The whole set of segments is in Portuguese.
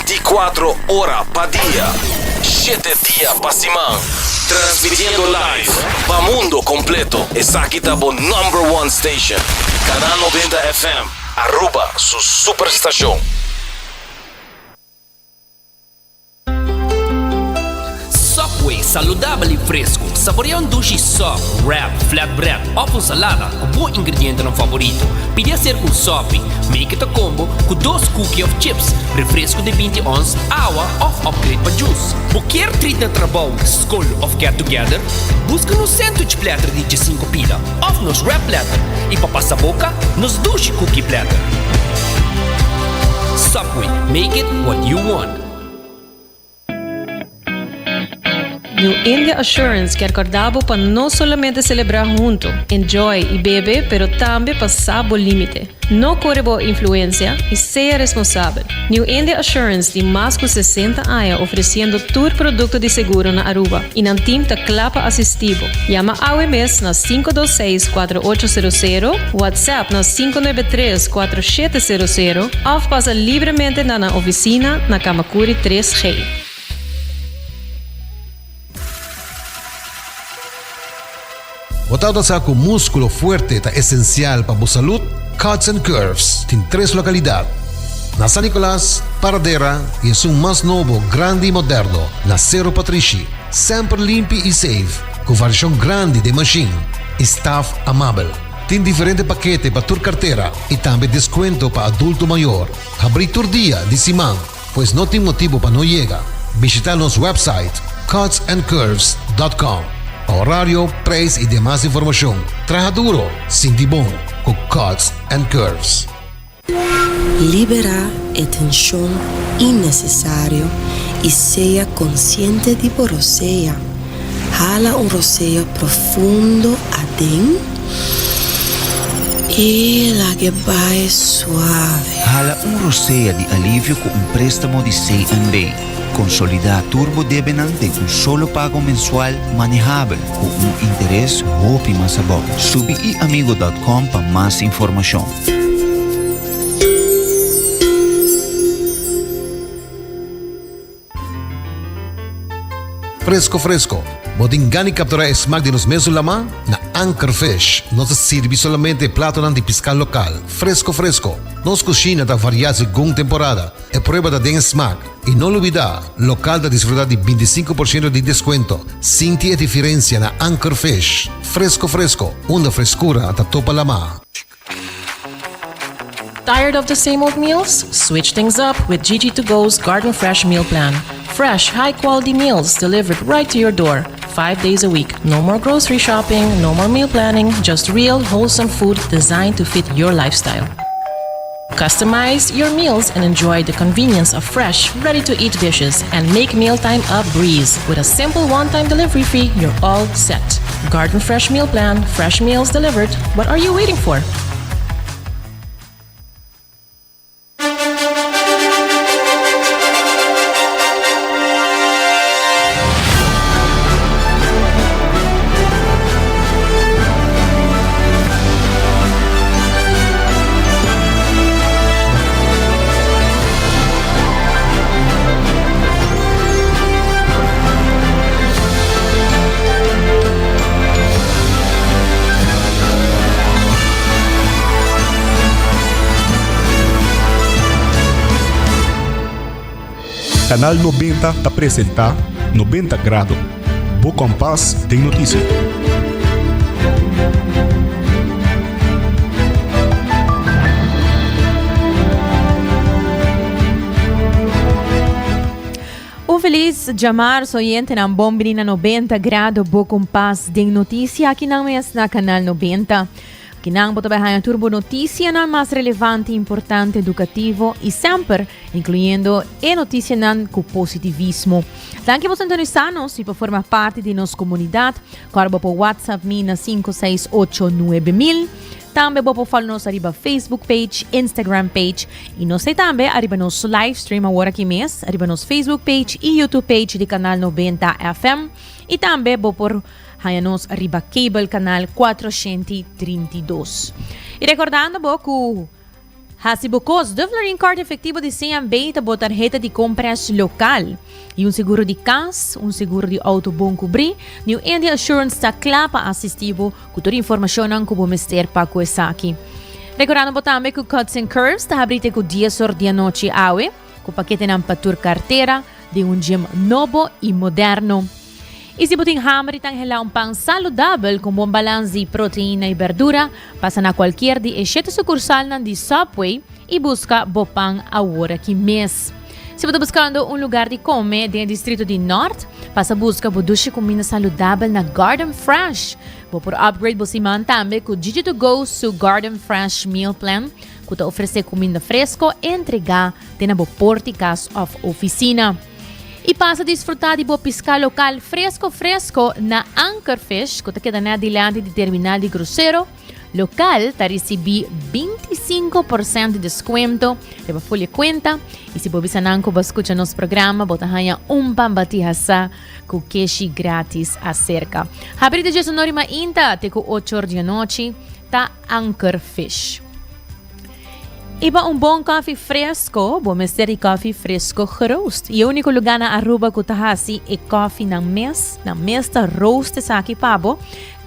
24 horas pa' día, 7 días pa' semana. Transmitiendo live pa' mundo completo. Es aquí tabo #1 station. Canal 90 FM. Aruba, su superestación. Subway, saudável e fresco. Saboreia um sushi soft, wrap, flatbread ou salada com bom ingrediente no favorito. Pide ser com sopi. Make it a combo com 2 cookies of chips, refresco de 20 ons, água ou upgrade para juice. Qualquer treat na trabalho, school ou get together, busca no sandwich platter de 5 pila ou nos wrap platter. E para passar boca, nos sushi cookie platter. Subway, make it what you want. New India Assurance quer acordar para não somente celebrar junto, enjoy e beber, pero também passar o limite. Não corre boa influência e seja responsável. New India Assurance tem mais de 60 anos oferecendo todo produto de seguro na Aruba e não tem clapa assistivo. Llama AWMS na 526-4800, WhatsApp na 593-4700 ou passa livremente na oficina na Kamakuri 3G. Botado sa com músculo fuerte ta esencial para a saúde, Cuts and Curves tem 3 localidades. Na San Nicolás, Paradera e é mais novo, grande e moderno, na Cerro Patrici. Sempre limpo e safe, com versão grande de machine. Staff amável. Tem diferentes paquetes para tua carteira e também desconto para adulto maior. Abrir todo dia de semana, pois não tem motivo para não chegar. Visitar nosso website cutsandcurves.com. Horário, preço e demais informação. Traja duro, sinti bom, com Cuts and Curves. Libera a tensão innecessária e seja consciente de roceia. Jala roceia profundo adentro e la que vai suave. Jala roceia de alívio com préstamo de C&B. Consolidar Turbo Debenante com solo pago mensual manejável com interés hope mais bom. Subi iamigo.com para mais informação. Fresco. Bodingani capturar smack de nos mesos lama na Anchor Fish. Nos sirve solamente prato de pesca local. Fresco. Nos cozinha da variar según temporada. É prueba da den smack. E não olvidar, local da desfrutar de 25% de desconto. Sinti a diferença na Anchor Fish. Fresco. Uma frescura da topa lama. Tired of the same old meals? Switch things up with GG2Go's Garden Fresh Meal Plan. Fresh, high-quality meals delivered right to your door, 5 days a week. No more grocery shopping, no more meal planning, just real, wholesome food designed to fit your lifestyle. Customize your meals and enjoy the convenience of fresh, ready-to-eat dishes and make mealtime a breeze. With a simple one-time delivery fee, you're all set. Garden Fresh Meal Plan, fresh meals delivered. What are you waiting for? Canal 90 apresenta 90 Grado. Bo Compass tem notícia. Um feliz jamar soyente na bombina 90 Grado Bo Compass tem notícia aqui na Canal 90. Kinang botabahay turbo notícia na mais relevante, importante, educativo e sempre incluindo e notícia nan com positivismo. Danke por sintonizar-nos e por formar parte de nossa comunidade. Corba por WhatsApp na 5689000. Também vou falar nos arriba Facebook page, Instagram page e nós também arriba nos live stream agora aqui mês, arriba nos Facebook page e YouTube page de canal 90 FM e também vou por nos arriba cable canal 432. E recordando que Hasibukos, deve rin card efetivo de CMB tabo tarjeta de compras local. E seguro de casa, seguro de auto bom cobrir, New India Assurance está clapa assistivo com toda a informação que vou mostrar para coisa aqui. Recordando também que o Cuts and Curves está abrindo com 10 horas da noite awe, com paquete na patur carteira de gym novo e moderno. E se você hammer tang hela pang saludável com bom balanço de proteína e verdura, passa na qualquer de 7 sucursal de Subway e busca bopang a hora que mês. Se você está buscando lugar de comer no distrito de Norte, passa busca bodushi comida saludável na Garden Fresh. Vou por upgrade você também com Gigi to Go su Garden Fresh Meal Plan, que te oferece comida fresco e entregar na porticas of oficina. E passa a desfrutar de boa pesca local fresco na Anchor Fish, que queda na dilante de terminal de cruzeiro. Local está recebi 25% de desconto, leva folha conta. E se você não escuta nosso programa, bota ganha pambatihasa com cash grátis acerca. Abrida de sonorima inta, até com 8 horas da noite, tá Anchor Fish. Iba bom coffee fresco, bom mestre de coffee fresco roast. E o único lugar na Aruba que tá assim é coffee na mesa roast sa aqui pabo.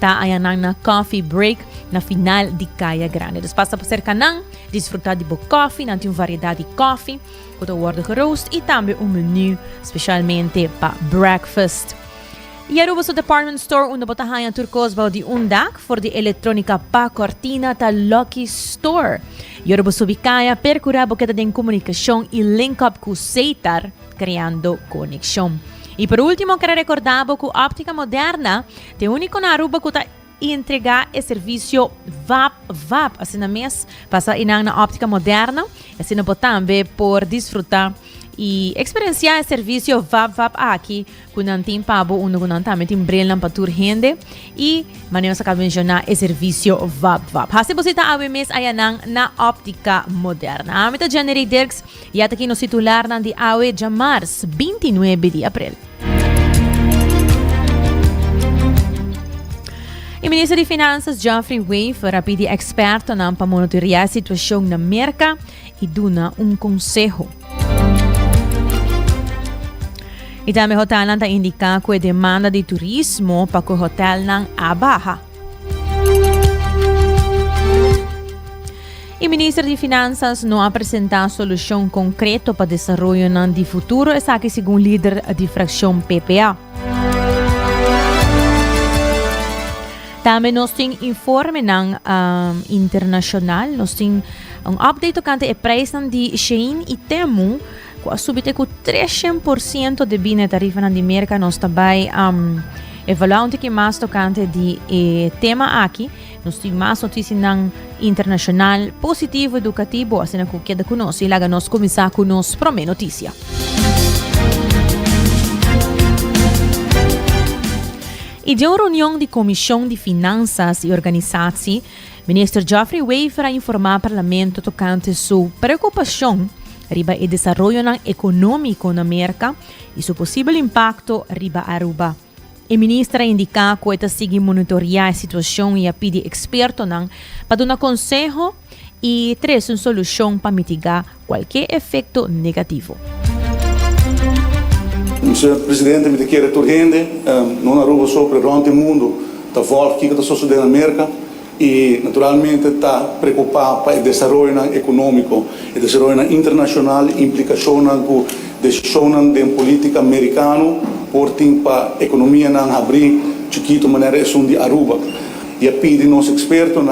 Tá ayan na coffee break na final de Kaya Grande. Então passa por cerca não desfrutar de boa coffee, não tem variedade de coffee, que tá guarda roast e também menu especialmente para breakfast. E Aruba sa department store onde botahanha turcos bao di undak for di eletronika pa cortina ta Lucky Store. E Aruba subikaya percura boketa den comunicação e link up com Seitar, criando conexão. E por último, quero recordar que a óptica moderna tem único na Aruba que está entregar o serviço VAP, assim na mês, passa inang na óptica moderna, assim na também por desfrutar e experienciar o serviço VAP aqui, com não tem pabo, onde não também tem brelha para tur rende e maneira que mencionar o serviço VAP. Hasi você está a mês ayanang na óptica moderna. A meta January Dirks e até aqui no titular na de awe de março 29 de abril. O ministro de Finanças, Geoffrey Wave, rapide experto para monitorar a situação na merca e duna conselho. E também o hotel está indicando que a demanda de turismo para o hotel não abaja. O ministro de Finanças não apresenta solução concreta para o desenvolvimento de futuro, essa aqui segundo o líder da fração PPA. Também nós temos informe internacional, nós temos update quanto a preço de Shein e Temu, que subite com 300% de bem tarifa na merca, nós também evaluando que mais tocante de tema aqui, nós temos mais notícias internacional positivo, educativo, assim que queda conosco e lá nós começar com nos prome notícia. E de uma reunião de Comissão de Finanças e Organização, o ministro Geoffrey Wave vai informar ao Parlamento tocante sua preocupação riba o desenvolvimento econômico na América e seu possível impacto riba Aruba. O ministro indica que está seguindo monitorear a situação e a pedir expertos para dar conselho e trazer uma solução para mitigar qualquer efeito negativo. Senhor Presidente, me quer turgente, não Aruba sobre o mundo, está volta aqui que está sucedendo na América e naturalmente está preocupado para o desenvolvimento econômico, o desenvolvimento internacional, implicação com decisão da política americana, por para a economia não abrir chiquito maneira de Aruba. E a pedir nos expertos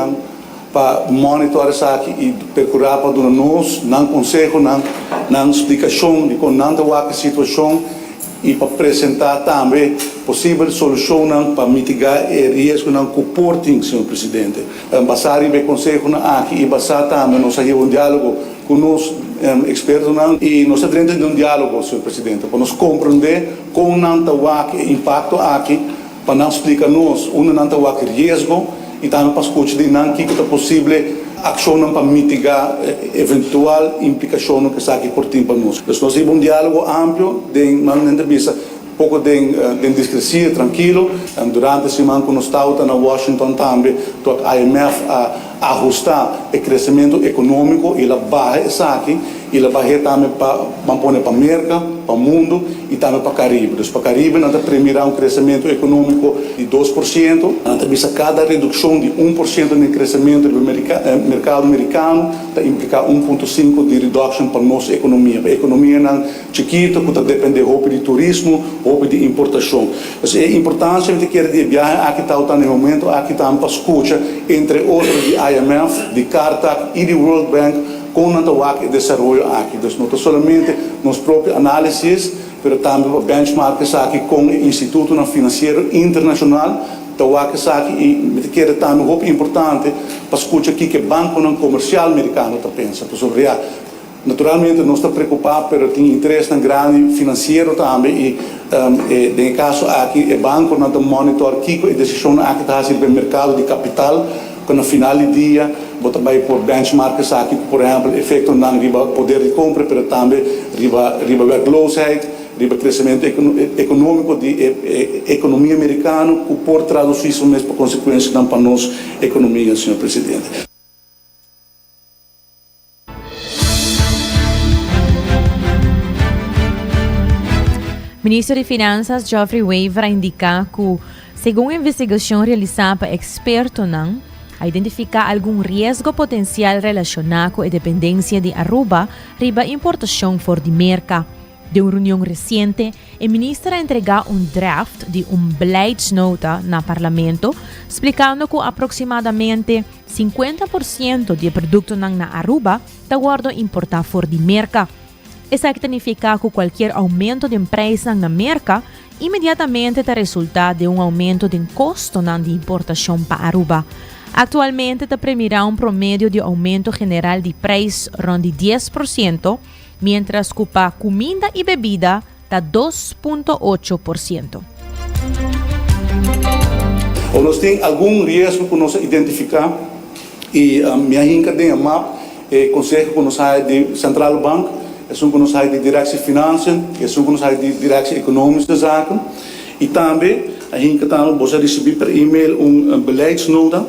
para monitorar isso aqui e procurar para dar nos conselho, explicação de como a situação e para apresentar também possível solução para mitigar o risco com o porting, Senhor Presidente. Passar o conselho aqui e passar também nós aí diálogo com os expertos e nós temos de diálogo, Senhor Presidente, para nós compreender como não está o impacto aqui, para não explicar nos onde não está o risco e também para escutar de que é possível ação para mitigar eventual implicação que está aqui por tempo para nós. Nós temos um diálogo amplo de uma entrevista pouco de discrecia, tranquilo. Durante a semana, quando estava na Washington também, a IMF ajustar o crescimento econômico e ela barra isso aqui, e ela barra também para a América, para o mundo e também para o Caribe. Então, para o Caribe, nós primeiro crescimento econômico de 2%, nós vemos cada redução de 1% no crescimento do mercado americano, implica 1,5% de redução para a nossa economia. A economia é chiquita, que depende de turismo ou de importação. Então, é importante que quer de viagem, aqui está no momento, aqui está para escuta, entre outros de IMF, de Carta e de World Bank, com o desenvolvimento aqui. Então, não somente nos próprios análises, mas também benchmarks aqui com o Instituto Financeiro Internacional, então aqui e que também muito importante para escutar aqui que o banco comercial americano está pensando sobre isso. Naturalmente, nós estamos preocupados, mas tem interesse no grande financeiro também e no caso aqui o banco não monitor que a decisão aqui está no mercado de capital, quando no final do dia bota vai por benchmarks aqui, por exemplo, efeito não riba poder de compra, mas também riba werkloosheid, riba crescimento econômico de economia americana, que por traduzir isso mesmo para consequências para a nossa economia, senhor presidente. Ministro de Finanças Geoffrey Weaver indica que, segundo a investigação realizada por expertos, a identificar algum risco potencial relacionado com a dependência de Aruba riba importação fora de mercado. De uma reunião recente, o ministro entregou draft de beleidsnota no parlamento, explicando que aproximadamente 50% de produtos na Aruba está guardado importar fora de mercado. Isso significa que qualquer aumento de preço na merca imediatamente está resultado de aumento de custo de importação para Aruba. Atualmente está previsto promédio de aumento geral de preço de 10%, mientras que para comida e bebida está 2,8%. Nós temos algum risco que nós identificar e minha rinca tem a mapa, consegue que nós de Central Bank, é que nós de Direção Finanças, é que nós de Direção Econômica da Zaken, e também a rinca também você receber por e-mail beleidsnota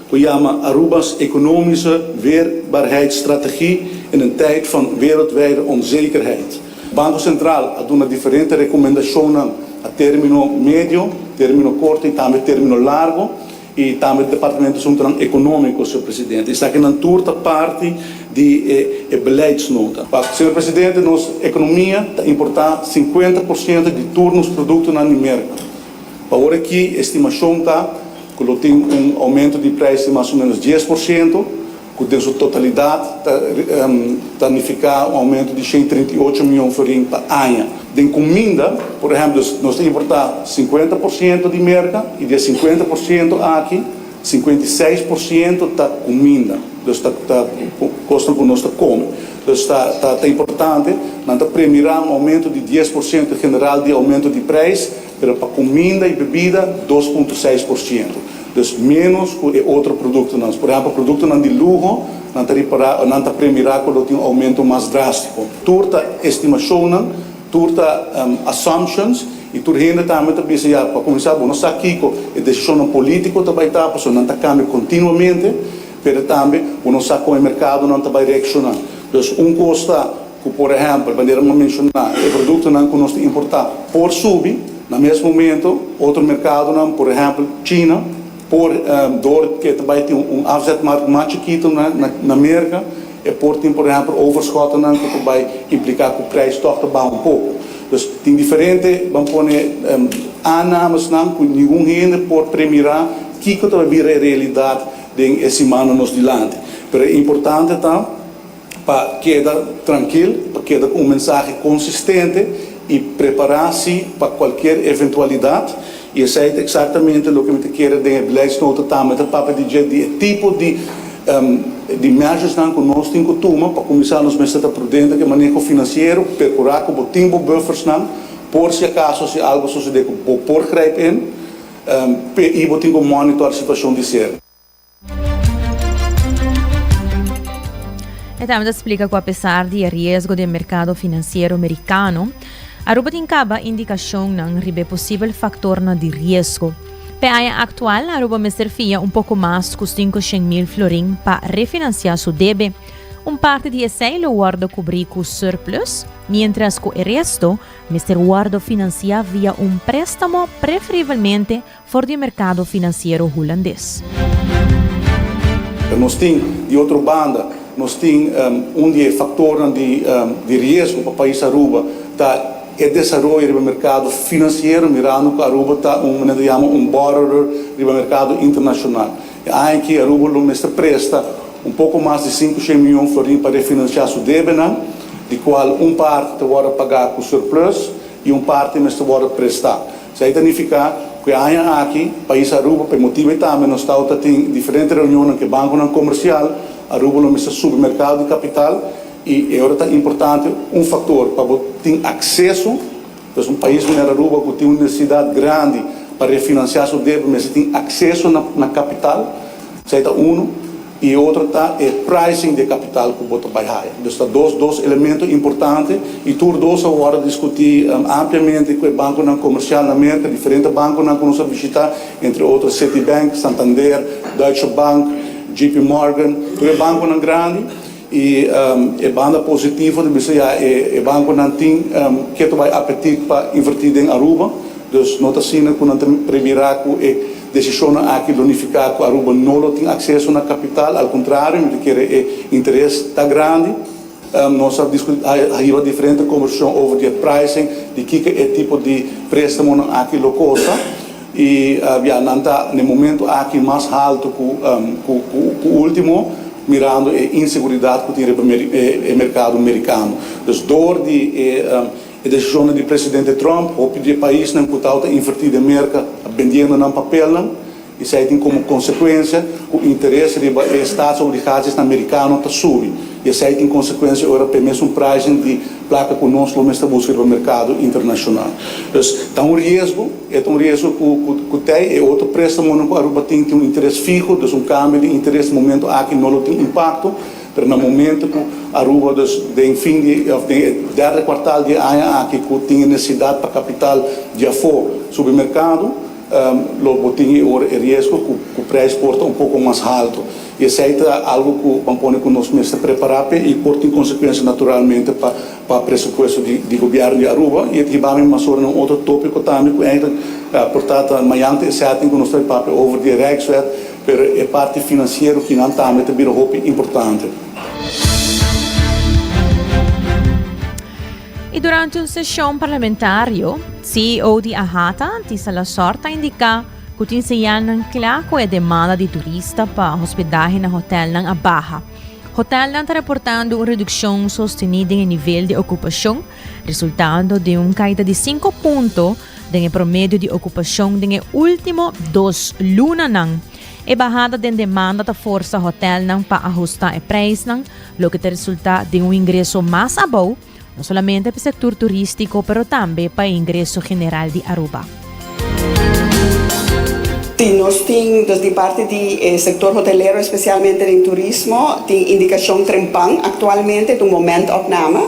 que chama Aruba's Economische Weerbaarheidsstrategie in een tijd van wereldwijde onzekerheid. O Banco Central doet diferentes recomendações a término médio, término curto e também término largo, e também o Departamento Econômico, Sr. Presidente. Está aqui na turta parte de beleidsnota. Sr. Presidente, nossa economia está importar 50% de turnos produtos na mercado. Para aqui, a estimação está que tem aumento de preço de mais ou menos 10%, que tem sua totalidade significa aumento de 138 milhões de florins por ano. De comida, por exemplo, nós temos que importar 50% de merca e de 50% aqui, 56% da comida. Então, está custa que nós comemos. Então, está importante, nós premiamos aumento de 10% general de aumento de preço, mas para comida e bebida, 2,6%. Então, menos que outro produto. Por exemplo, produto de luxo, nós está premiando quando tem um aumento mais drástico. Turta estimação, turta assumptions, e tudo ainda também está pensando, para começar, nós aqui com a decisão política também está, porque não está cambiando continuamente, mas também nós está com o mercado não está reaccionando. Então, custa que, por exemplo, vamos mencionar, o produto que nós importar por subir, no mesmo momento, outro mercado, por exemplo, China, por dor que também tem afzetmarkt mais chiquito na América, e por exemplo, overschot que vai implicar que o preço toca um pouco. Então, tem diferentes, vamos pôr anamas que ninguém ainda pode premiar que vai vir a realidade de semana nos dilante. Mas é importante para quedar tranquilo, para quedar com mensagem consistente e preparar-se para qualquer eventualidade. E isso é exatamente o que eu quero dizer, beleidsnota também, para dizer de tipo de measures que nós temos que tomar para começar nos meses da prudente, que manejo financeiro, procurar com o tempo buffers, por se acaso se algo suceder, por grijp in, e vou ter que monitorar a situação de ser. E também explica que apesar do risco do mercado financeiro americano, Aruba tincaba indicação ng ribe possível factor na de risco. PAIA actual, Aruba Mr. Fia pouco mais com 500,000 florim para refinanciar seu débito. Parte de esse lo guarda cobrir com surplus, mientras que o resto, Mr. Guarda financia via préstamo, preferivelmente fora do mercado financeiro holandês. Nós temos, de outra banda, nós temos dos fatores de risco para o país Aruba, é desenvolver o mercado financeiro, mirando que Aruba está borrower do mercado internacional. Há que Aruba lo presta pouco mais de 500 milhões de florins para refinanciar sua débito, de qual parte vai pagar com surplus e parte vai prestar. Isso significa que há aqui, país Aruba, por motivo também, nós temos diferentes reuniões que banco comercial, Aruba no supermercado de capital, e agora é importante fator para ter acesso, então país como Aruba que tem uma necessidade grande para refinanciar seu débito, mas tem acesso na capital, isso é e outro é pricing de capital que bota baixar. Então, dois elementos importantes e todos agora discutir ampliamente com o banco comercial na América, diferentes bancos que nós visitar, entre outros Citibank, Santander, Deutsche Bank, JP Morgan, todo banco grande e é banda positiva de dizer é banco não tem que vai apetite para investir em Aruba, então nós assim que não tem previrar que decisão aqui de unificar que Aruba não tem acesso na capital, ao contrário, porque o interesse está grande. Nós discutimos diferentes conversões sobre o pricing, de que é tipo de préstamo aqui locosa, e no momento aqui mais alto que o último, mirando a insegurança que tem no mercado americano. Então, dor de a decisão do presidente Trump, o pedir país não que invertir de América, vendendo no papel, isso aí tem como consequência o interesse de estados obrigados americanos a subir. E isso aí tem consequência agora para mesmo pricing de placa conosco mas está buscando no mercado internacional. Então, está risco que tem, é outro préstamo que a Aruba tem um interesse fixo, então câmbio de interesse no momento aqui não tem impacto, mas no momento que a Aruba, do fim de quarto quartal de ano, aqui que tem necessidade para capital de aforo supermercado, logo tem o risco que o preço porta pouco mais alto. E isso é algo que vamos pôr que nós mesmos preparar e porta em consequência naturalmente para o pressuposto de governo de Aruba. E aqui vamos mais sobre outro tópico também, que portanto, amanhã é certo que nós temos papel over the regs, mas a parte financeira que não também é importante. E durante uma sessão parlamentar, CEO de AHATA, Tisa La Sorta, indica que tem siyan claro a demanda de turista para hospedagem na hotel ng Abaha. Hotel está reportando uma redução sostenida em nível de ocupação, resultando de uma caída de 5 pontos no promédio de ocupação nos últimos 2 lunas. E bajada de demanda da força hotel para ajustar o preço, o que resulta de um ingresso mais abaixo, não somente para o setor turístico, mas também para o ingresso general de Aruba. Nós temos, de parte do setor hoteleiro, especialmente em turismo, tem indicação trempang atualmente do momento opname,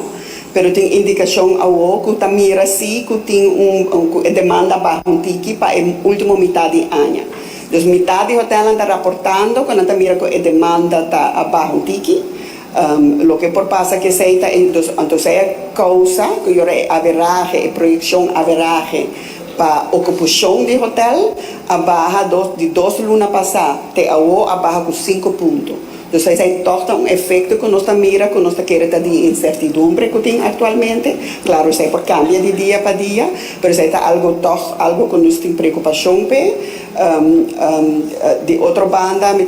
mas tem indicação ao que está mira assim que tem uma demanda baixa para a última metade do ano. Então, metade do hotel está reportando que está mira que a demanda está abaixo lo que por passa que seita então é causa que eu average e projeção average para ocupação de hotel a barra de 2 lunas passadas até a barra com 5 pontos. Então isso aí torna um efeito que nós mira que nós queremos de incertidumbre que tem atualmente. Claro, isso é por cambia de dia para dia, mas isso é algo que nós temos preocupação de outra banda, me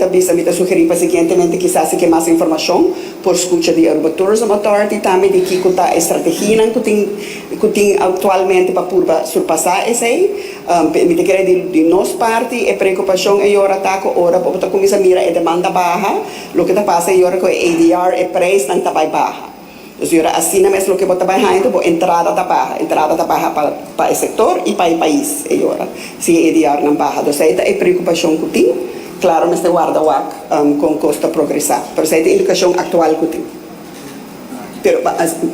sugerir para seguintemente quizás que mais informação por escuta de Aruba Tourism Authority também de que a estratégia que tem atualmente para surpassar isso aí. Me querer de nossa parte a preocupação é agora tá que ora para começar a mirar a demanda baixa, o que está passando agora com a ADR é preço não está baixa. Então, assim mesmo o que está baixando, a entrada está baixa para o setor e para o país agora. Se a ADR não baixa, então essa é a preocupação que tem. Claro, mas guarda com custo progressar. Mas essa é a indicação atual que tem. Pero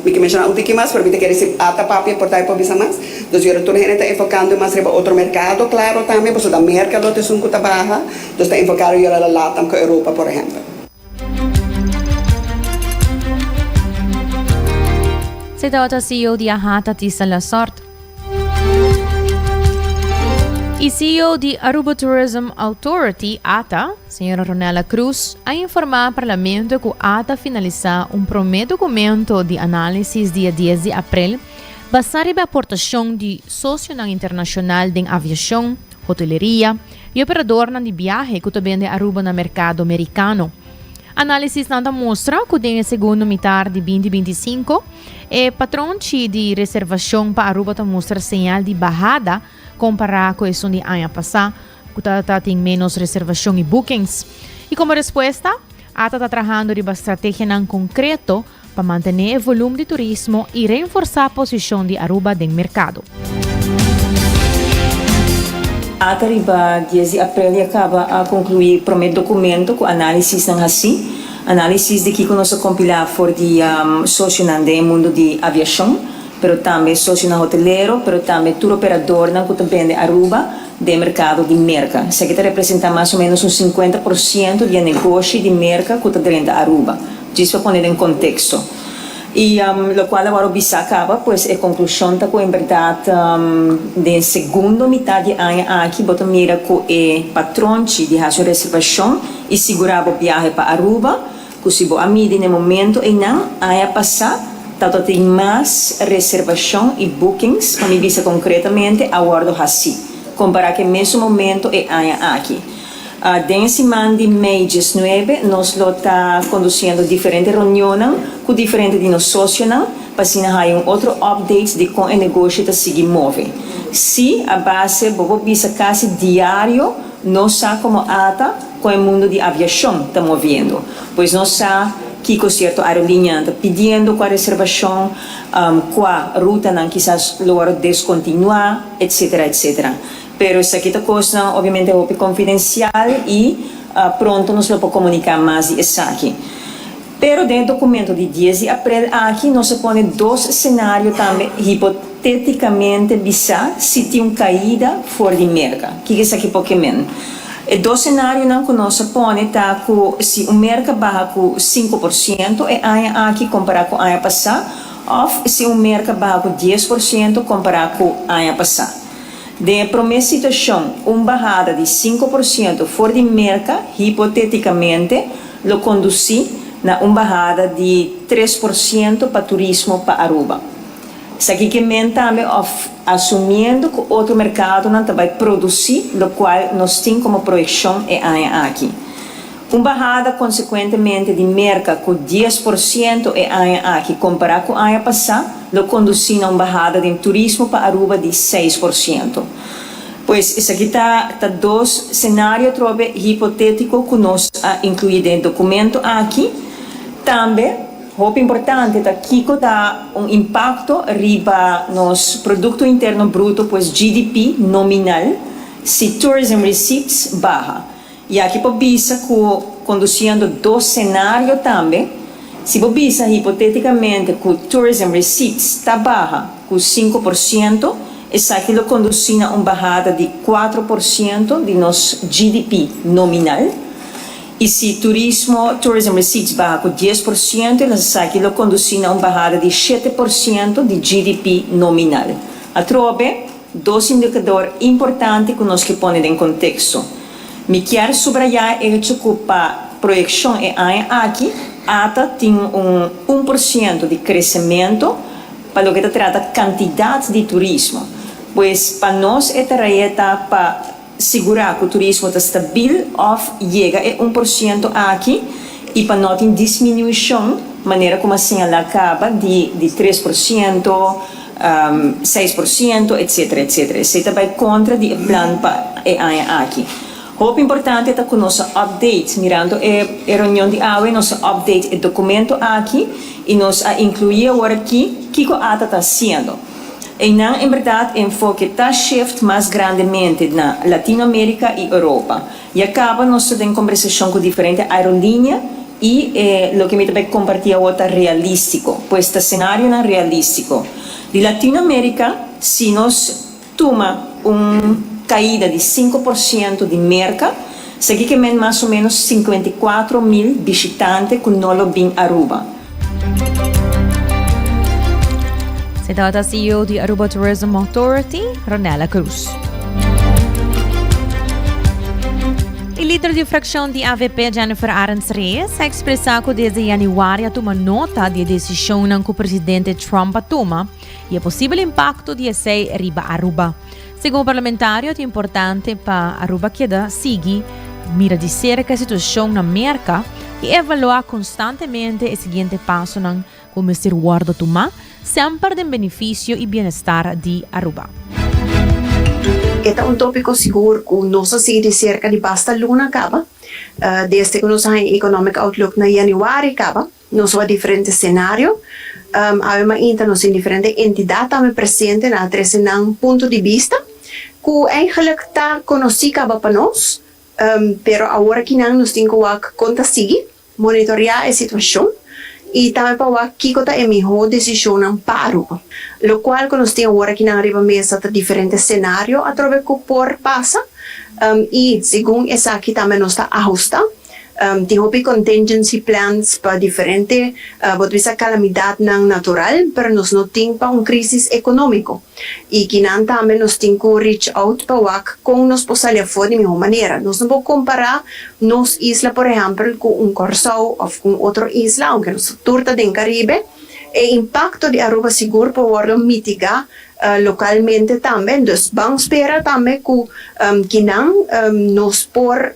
me que mencionar un poquito más, pero me te quiere decir ata papia por tal por visa más. Entonces yo retorno gente está enfocando más en otro mercado, claro, también, pues el mercado es un cuta baja, entonces está enfocado yo a la LATAM con Europa, por ejemplo. Se trata CEO de Ahata Tisa La Sorte. E CEO de Aruba Tourism Authority, ATA, senhora Ronela Cruz, a informar ao parlamento que a ATA finalizar primeiro documento de análise dia 10 de abril, baseado na aportação de sócio internacional de aviação, hoteleria e operador de viagem que também de Aruba no mercado americano. Análise nada mostra que na segunda metade de 2025, o patrão de reservação para Aruba mostra sinal de bajada comparado com o de ano passado, que tem menos reservação e bookings. E como resposta, a está trabalhando em uma estratégia concreta para manter o volume de turismo e reforçar a posição de Aruba no mercado. A Tariba 10 de abril acaba a concluir o primeiro documento com análise não assim, análise de que nós compilar for de sócio no mundo de aviação, pero também sócio hoteleiro, pero também tour operador que também de Aruba, de mercado de merca. Isso aqui representa mais ou menos 50% de negócio de merca que está dentro de Aruba. Isso para poner em contexto. E o qual agora o BISA acaba, pois a conclusão está com, em verdade, de segunda metade de ano aqui, bota mira com o patrão de a sua reservação e segurava o viagem para Aruba, que se a mim no momento e não, a passar, tanto tem mais reservação e bookings, para me visa concretamente, a guardo assim, comparar que mesmo momento e ano aqui. Dentro semana de mês 19, nós estamos conduzindo diferentes reuniões com diferentes de nossos sócios, para ter outro update de como o negócio está se move. Se a base, vou visa quase diário, nós sabemos como ata com o mundo de aviação está movendo. Pois nós sabemos que com certa aerolínea está pedindo com a reservação, com a ruta não quizás logo descontinuar, etc, etc. Pero essa aqui é coisa, obviamente, é confidencial e pronto nós vamos comunicar mais isso aqui. Pero dentro do documento de 10 de abril, aqui nós põe dois cenários também, hipoteticamente, bizarros, se tem uma caída fora de mercado. O que é isso aqui, Pokémon? E dois cenários que nós põe, tá, se o mercado barra com 5%, é aqui comparado com o ano passado, ou se o mercado barra com 10%, comparado com o ano passado. De primeira situação, uma barrada de 5% fora de mercado, hipoteticamente, lo conduzir na uma barrada de 3% para turismo para Aruba. Isso aqui que também assumindo que outro mercado não vai produzir, o qual nós temos como projeção aqui. Uma barrada, consequentemente, de mercado com 10% aqui, comparado com o ano passado, lo conduzir a uma barrada de turismo para Aruba de 6%. Pois isso aqui está dois cenários hipotéticos que nós incluímos no documento aqui. Também, muito importante, aqui está impacto riba nos produto interno bruto, pois GDP nominal, se tourism receipts barra. E aqui para visa conduzindo dois cenários também. Se você visa hipoteticamente que o tourism receipts está barra com 5%, isso aqui lo conduz a uma barrada de 4% de nosso GDP nominal. E se tourism receipts barra com 10%, isso aqui lo conduz a uma barrada de 7% de GDP nominal. A trobe, dois indicadores importantes que nós que põe em contexto. Me quero subrayar o hecho que para a projeção aqui, ATA tem 1% de crescimento para o que trata quantidade de turismo. Pois para nós é tarefa para segurar que o turismo está estável ou chega a 1% aqui e para não ter diminuição, maneira como assim ela acaba de 3%, 6%, etc, etc. Isso vai contra o plano para aqui. O importante é que o nosso update, mirando a reunião de AUE, nosso update é documento aqui e nós incluímos agora aqui o que a ATA está fazendo. E não, em verdade, o enfoque está shift mais grandemente na Latinoamérica e Europa. E acaba nós tendo conversação com diferentes aerolíneas y lo que me también compartía otra realístico, pues este escenario no realístico. De Latinoamérica, si nos toma una caída de 5% de merca, seguí que más o menos 54.000 visitantes que no lo ven Aruba. Se trata CEO de Aruba Tourism Authority, Ronela Cruz. O líder de fracção de AVP, Jennifer Arends Reyes, expressou que desde januário toma nota de decisão que o presidente Trump toma e o possível impacto de essa riba Aruba. Segundo o parlamentário, é importante para Aruba que siga mira de cerca a situação na América e evaluar constantemente o seguinte passo como ser guarda tomar, sempre em benefício e bem-estar de Aruba. Este é um tópico seguro que nós seguimos de cerca de basta luna acaba, desde que nós temos economic outlook na januário acaba, nós temos diferentes cenários, nós temos diferentes entidades também presentes na ponto de vista, que eigenlijk está conhecido para nós, pero agora que nós temos que conta seguir, monitorear a situação, e também para que é a melhor decisão para Aruba. Lo qual, quando nós temos agora que na arriba mesa diferentes cenários, através que por passa, e segundo essa aqui também nós está ajustando, tem contingency plans para diferentes, calamidade natural, mas nós não temos para uma crise econômica. E que também nós temos que reach out para como nós possamos fazer de melhor maneira. Nós não podemos comparar nossa isla, por exemplo, com Corsão ou com outra isla, aunque nós turta do Caribe. O impacto de Aruba seguro pode mitigar localmente também. Então, vamos esperar também que nos por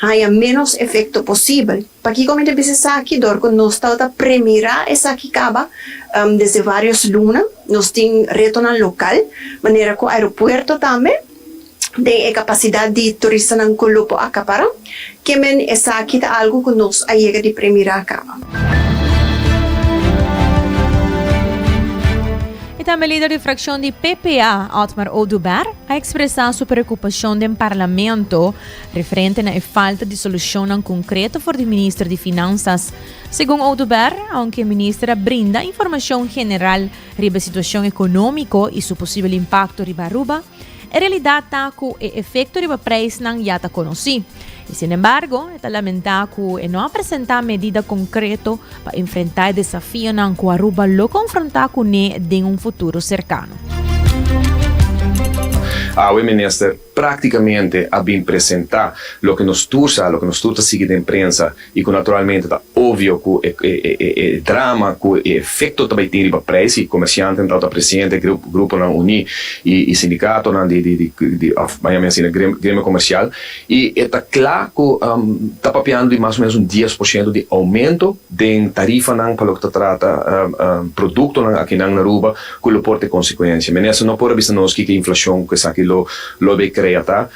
haya menos efeito possível. Para que como dice aqui, nós estamos a premirar essa aqui acaba desde vários lunas, nós temos retorno local, maneira que o aeroporto também tem a capacidade de turista não colocar acaparar, que men essa aqui é algo que nós chega de premirar acaba. Também líder de fracção de PPA, Otmar Oduber, a expressar sua preocupação do parlamento referente à falta de solução concreta por o ministro de Finanças. Segundo Oduber, aunque a ministra brinda informação geral sobre a situação econômica e seu possível impacto sobre Aruba, a realidade é que o efeito sobre o preço não já está conhecido. E, sin embargo, está lamentável que não apresentar medida concreta para enfrentar o desafio que Aruba lo confrontar com ele em futuro cercano. A ministra praticamente a bem apresentar o que nos tursa sigue da imprensa e que naturalmente está óbvio que o drama, que o efeito também tem para preço, e comerciante, então o presidente do grupo na Uni e sindicato de Miami assim, grêmio comercial, e está claro que está papiando de mais ou menos 10% de aumento de tarifa para o que trata produto aqui na Aruba, que lo porta consequência. Ministra não pode ver nós que a inflação que aqui lo vai creata.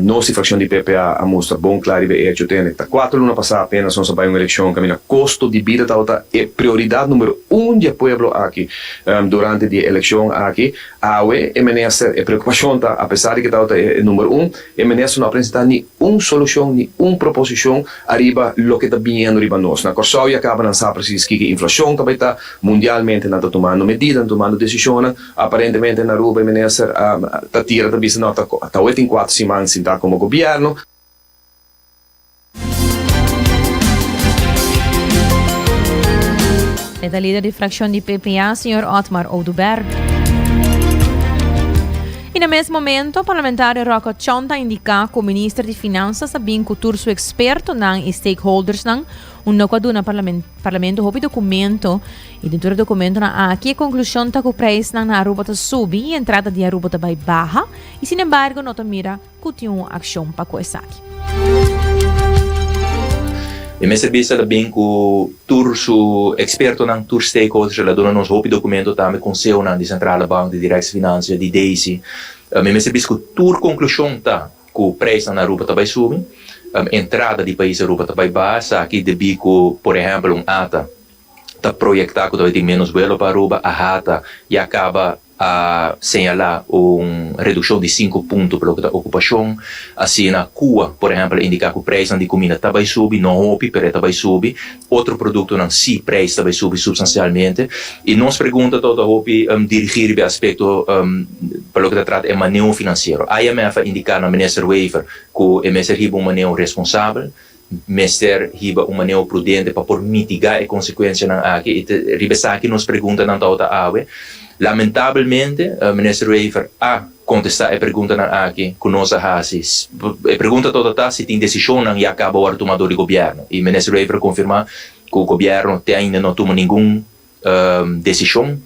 Nossa fracção de PPA a mostra bom claro e hecho tem está 4 lunas passada apenas nós vai uma eleição que custo de vida tá é prioridade número 1 do povo aqui durante a eleição aqui a ministra é preocupação tá apesar de que tá é número 1 a ministra não apresenta nenhuma solução nenhuma proposição arriba lo que está vindo arriba nós na Corsão e acaba não sabe precis que a inflação também tá mundialmente não está tomando medidas tomando decisões aparentemente na Aruba a ministra tá tira da vista não tá 8 em 4 semanas está como governo. É da líder de fracção de PPA, Sr. Otmar Oduber. E no mesmo momento, o parlamentário Rocco Chonta indica que o ministro de Finanças sabia que o seu experto e stakeholders no quadro na parlamento houve documento e dentro do documento aqui a conclusão está que o preço na Aruba está subindo e a entrada de Aruba está baixa e, sin embargo, não mira que tem uma ação para coisa aqui. E me serviço também que o seu experto na tour stakeholders ela dona nos houve documento também com seu na de Central Bank de Direct Finance de Daisy. Me serviço que a tour conclusão está que o preço na Aruba está bem subindo. Entrada de país Aruba está bem baixa, aqui de bico, por exemplo, ATA está projetado que vai ter menos vuelo para Aruba, a ATA e acaba a señalar una reducción de 5 puntos para la ocupación. Así en Cuba, por ejemplo, indica que el precio de comida está subir, no hopi, pero está subir. Otro producto no sí precio está subir sustancialmente. Y nos pregunta todo hopi dirigir el aspecto para lo que se trata de manejo financiero. IMF indica al ministro Wever que el ministro es un manejo responsable. Mester hiba un manejo prudente para por mitigar las consecuencias aquí. Ribesaki nos pregunta na tota awe. Lamentavelmente, minister Wever a contestar a pergunta aqui que nós hasis. A pergunta toda se tem decisão não já acaba o tomador de governo. E minister Wever confirma que o governo ainda não toma nenhuma decisão.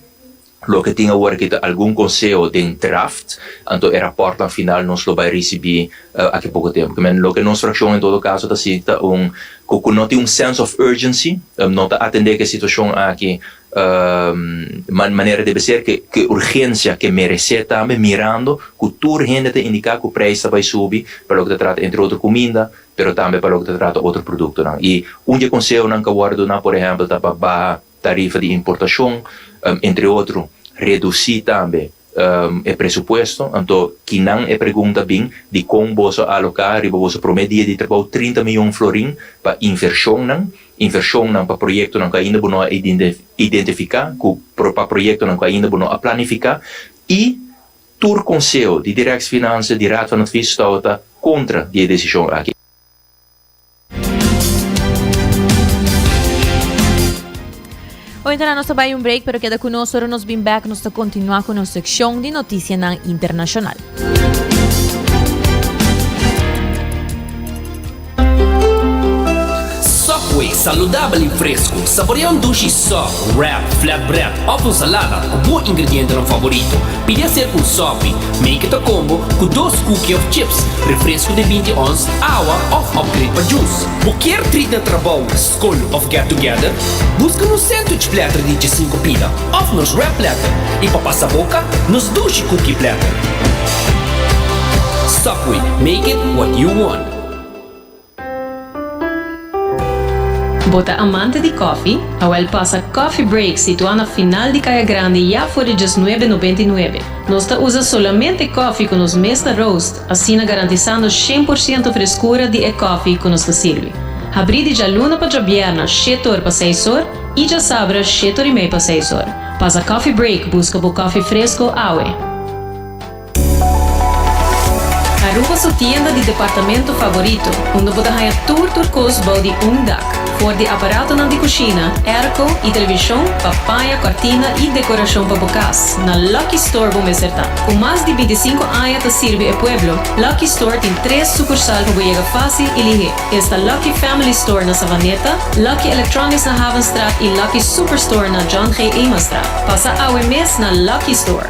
Lo que tinha agora que algum conselho de draft, então o rapporto final nós lo vai receber aqui pouco tempo. Mas lo que nós fração em todo caso está cita que não tem sense of urgency, não está atender que a situação aqui maneira deve ser que urgência que merece também mirando que tudo urgente te indicar que o preço vai subir para o que trata entre outra comida, pero também para o que trata outro produto. Não. E conselho não que guarda, por exemplo, tá para tarifa de importação, entre outros, reduzir também o presupuesto. Então, que não é pergunta bem de como você alocar e você prometer de trabalhar 30 milhões de florins para inversão não para projeto não que ainda não identificar, para projeto não que ainda não a planificar e todo conselho de direção finanças, de raad van advies está contra a decisão aqui. Hoy nos vai break, pero queda con nosotros, nos bin back, nos continuar con nuestra sección de noticias internacional. Subway, saudável e fresco. Saboreia sushi soft, wrap, flatbread, ou salada com bom ingrediente no favorito. Pide ser um sopi, make it a combo com 2 cookies of chips, refresco de 20 ons, água ou upgrade para juice. Qualquer treat na trabalho, school ou get together, busca no sandwich platter de 5 pila, ou nos wrap platter, e para passar a boca, nos sushi cookie platter. Subway, make it what you want. Bota amante de coffee, Awel passa Coffee Break situado na final de Caia Grande já por $19,99. Nós usa solamente coffee com os mesa roast, assim garantizando 100% frescura de coffee que nos serve. Abrir de luna para viernes, 7 horas para 6 horas, e já sabra 7 horas e meia para 6 horas. Passa Coffee Break, busca por coffee fresco, Awe. Aruba sua tienda de departamento favorito, onde você ganha turcos de dak. For de aparato de cozinha, airco e televisão, papaya, cortina e decoração para bocas. Na Lucky Store vamos acertar. Com mais de 25 anos te serve o pueblo, Lucky Store tem 3 sucursais para chegar fácil e ligeiro. Esta Lucky Family Store na Savaneta, Lucky Electronics na Havenstraat e Lucky Superstore na John G. Eamonstraat. Passa ao mês na Lucky Store.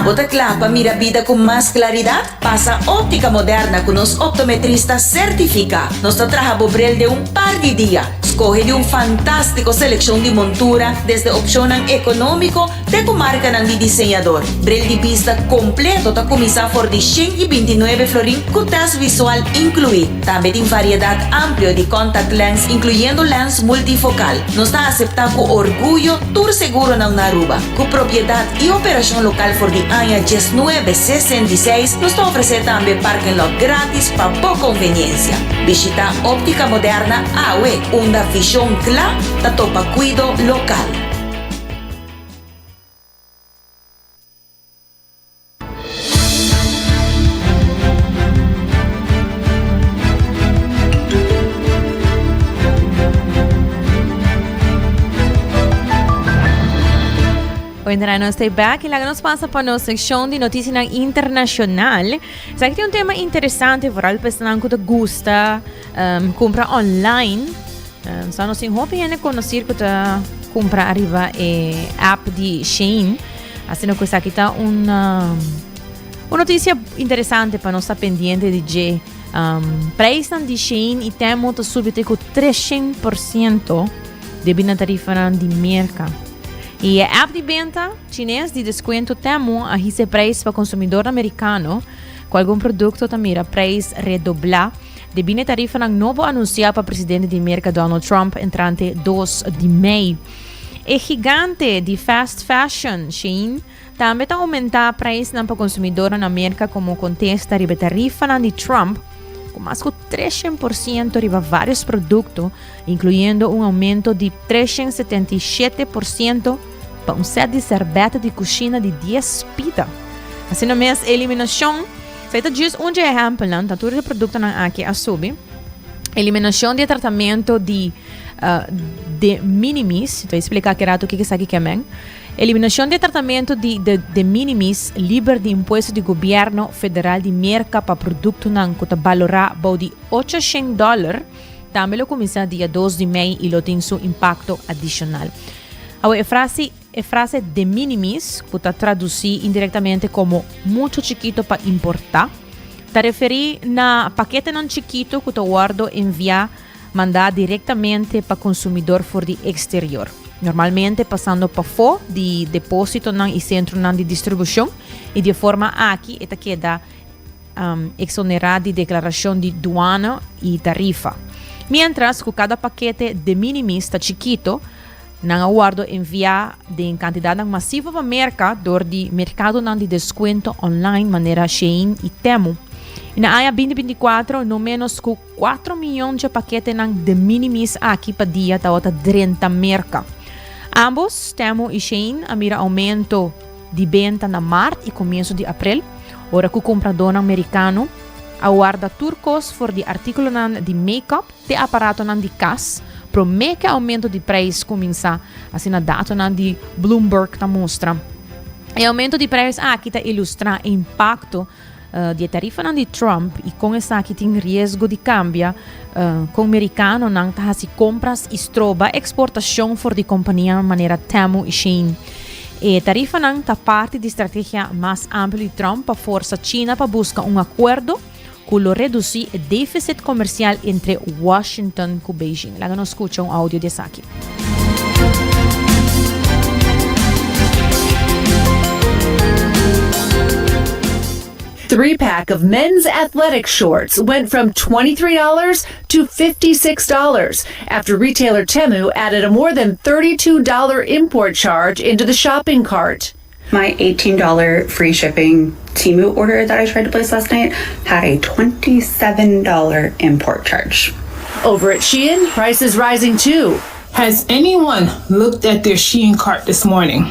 Bota clapa, mira vida con más claridad. Pasa óptica moderna con los optometristas certificados. Nos trabaja Bobrel de un par de días. Escoge de un fantástico selección de montura desde opción económico de comarca de diseñador. Brel de vista completo ta comisa por de 129 florín con tras visual incluido. También en variedad amplia de contact lens incluyendo lens multifocal. Nos da aceptar con orgullo tour seguro na Aruba. Con propiedad y operación local por de año 1966 nos ofrece también parking lot gratis para poca conveniencia. Visita óptica moderna AWE, una visión clara de topa cuido local. Hoy no estoy back y la que nos pasa para nuestra sección de noticias internacional. Sabe que tem tema interessante para as pessoas que te gusta comprar online. Só não se hobby é conhecer que te comprar arriba app de Shein. Assim que isso aqui tá uma notícia interessante para nós estar pendiente de preço de Shein e temos que subir com 300% de na tarifa de mercado. E a app de venda chinês de desconto temo a esse preço para consumidor americano com algum produto também a preço redoblar de tarifa novo anunciado para o presidente de América Donald Trump entrante 2 de maio. E gigante de fast fashion, Shein, também está aumentando o preço para o consumidor na América como contesta a tarifa de Trump, com mais de 300% riba vários produtos, incluindo um aumento de 377% para um set de servete de cozinha de 10 pita. Assim mesmo, eliminação, feita diz um exemplo, tanto de produto aqui a subir, eliminação de tratamento de minimis, vou explicar que rato o que isso aqui é. Eliminação de tratamento de minimis livre de imposto de governo federal de merca para produto que está valorado de $800, também lo começa dia 2 de maio e lo tem seu impacto adicional. A frase de minimis, que está traduzir indiretamente como muito chiquito para importar, está referir na paquete não chiquito que está guardo enviar mandar diretamente para consumidor for de exterior. Normalmente passando para fora de depósito e centro de distribuição e de forma aqui esta queda exonerada de declaração de duana e tarifa. Mientras que cada paquete de minimis está chiquito, não aguardo enviar de quantidade massiva para mercado de mercado de desconto online maneira Shein e Temu. Na área 2024, no menos que 4 milhões de paquetes de minimis aqui para dia está 30 merca. Ambos, Temu e Shein, mira aumento de venda na março e começo de abril. Ora que o comprador americano aguarda turcos for de artículo de make-up de aparato de casa, promete aumento de preço começa assim na data de Bloomberg ta mostra. E aumento de preço aqui está ilustra o impacto de tarifa de Trump e com essa aqui tem risco de câmbio com o americano não tá se compras e estroba exportação for de companhia maneira Temu e Shein. E tarifa não está parte de estratégia mais ampla de Trump para força China para buscar um acordo que lo reduzir o déficit comercial entre Washington e Beijing. Lá nos escuta um áudio desse aqui. Three-pack of men's athletic shorts went from $23 to $56 after retailer Temu added a more than $32 import charge into the shopping cart. My $18 free shipping Temu order that I tried to place last night had a $27 import charge. Over at Shein, prices rising too. Has anyone looked at their Shein cart this morning?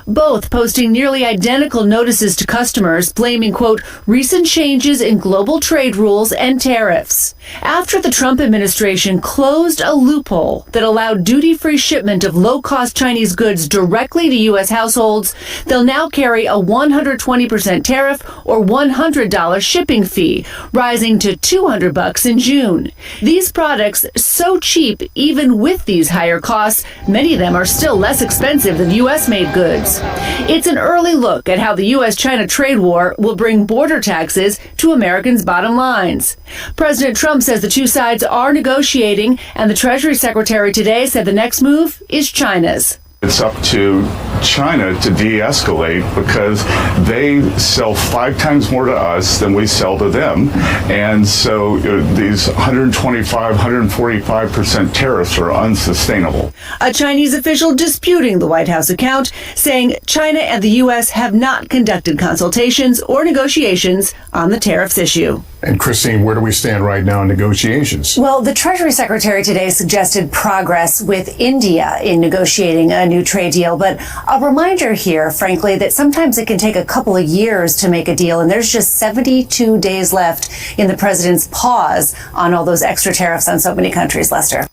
Both posting nearly identical notices to customers, blaming, quote, recent changes in global trade rules and tariffs. After the Trump administration closed a loophole that allowed duty-free shipment of low-cost Chinese goods directly to U.S. households, they'll now carry a 120% tariff or $100 shipping fee, rising to $200 in June. These products, so cheap even with these higher costs, many of them are still less expensive than U.S.-made goods. It's an early look at how the U.S.-China trade war will bring border taxes to Americans' bottom lines. President Trump says the two sides are negotiating, and the Treasury Secretary today said the next move is China's. It's up to China to de-escalate because they sell 5 times more to us than we sell to them. And so these 125, 145% tariffs are unsustainable. A Chinese official disputing the White House account, saying China and the U.S. have not conducted consultations or negotiations on the tariffs issue. And Christine, where do we stand right now in negotiations? Well, the Treasury Secretary today suggested progress with India in negotiating a new trade deal. But a reminder here, frankly, that sometimes it can take a couple of years to make a deal. And there's just 72 days left in the president's pause on all those extra tariffs on so many countries, Lester.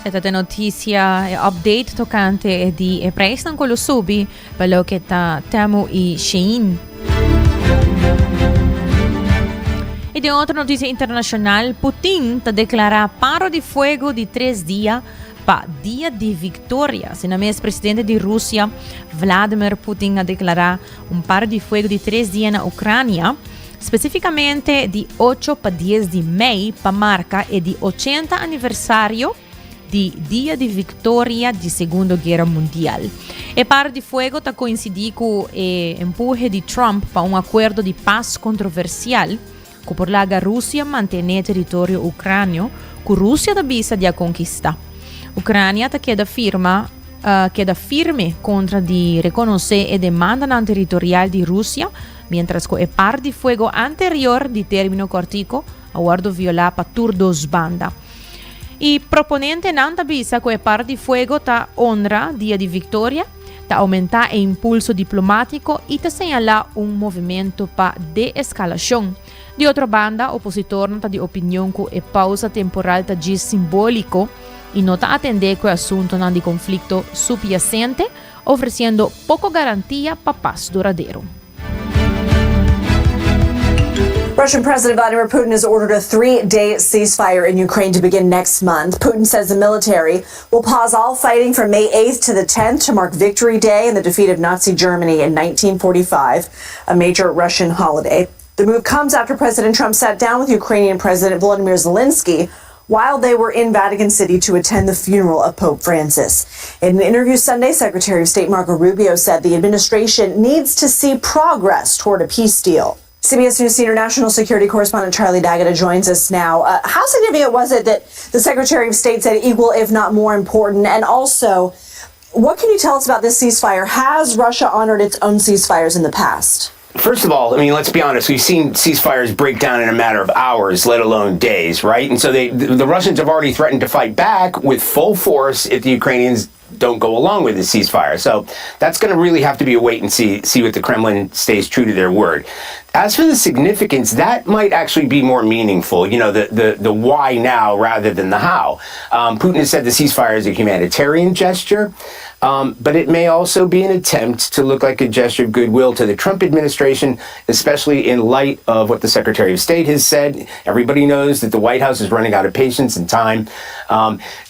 Esta noticia update tocante di preço ng kulusubi palo kita Temu e Shein. E de outra notícia internacional, Putin te declara paro de fogo de 3 dias para Dia de Vitória. Sendo mesmo presidente de Rússia, Vladimir Putin a declarar paro de fogo de 3 dias na Ucrânia, especificamente de 8 para 10 de maio, para marca e de 80 aniversário de Dia de Vitória de Segunda Guerra Mundial. E paro de fogo está coincidindo com o empurre de Trump para acordo de paz controversial que por lá a Rússia mantém território ucrânio que a Rússia da bisa de conquistar. Ucrânia queda firme contra de reconocer a demanda não territorial de Rússia, mientras que o par de fuego anterior de término cortico aguardo violar para dos bandas. E proponente não avisa que o par de fuego ta honra dia de vitória, ta aumentar o impulso diplomático e ta señalar movimento para de-escalação. De outra banda, opositor ta de opinião que a pausa temporal ta de simbólico e não ta atender que o assunto não de conflito subyacente, oferecendo pouco garantia para paz duradouro. Russian President Vladimir Putin has ordered a 3-day ceasefire in Ukraine to begin next month. Putin says the military will pause all fighting from May 8th to the 10th to mark Victory Day and the defeat of Nazi Germany in 1945, a major Russian holiday. The move comes after President Trump sat down with Ukrainian President Volodymyr Zelensky while they were in Vatican City to attend the funeral of Pope Francis. In an interview Sunday, Secretary of State Marco Rubio said the administration needs to see progress toward a peace deal. CBS News senior national security correspondent Charlie D'Agata joins us now. How significant was it that the Secretary of State said equal, if not more important? And also, what can you tell us about this ceasefire? Has Russia honored its own ceasefires in the past? First of all, I mean, let's be honest. We've seen ceasefires break down in a matter of hours, let alone days, right? And so the Russians have already threatened to fight back with full force if the Ukrainians don't go along with the ceasefire. So that's going to really have to be a wait and see what the Kremlin stays true to their word. As for the significance, that might actually be more meaningful, you know, the why now rather than the how. Putin has said the ceasefire is a humanitarian gesture, but it may also be an attempt to look like a gesture of goodwill to the Trump administration, especially in light of what the Secretary of State has said. Everybody knows that the White House is running out of patience and time.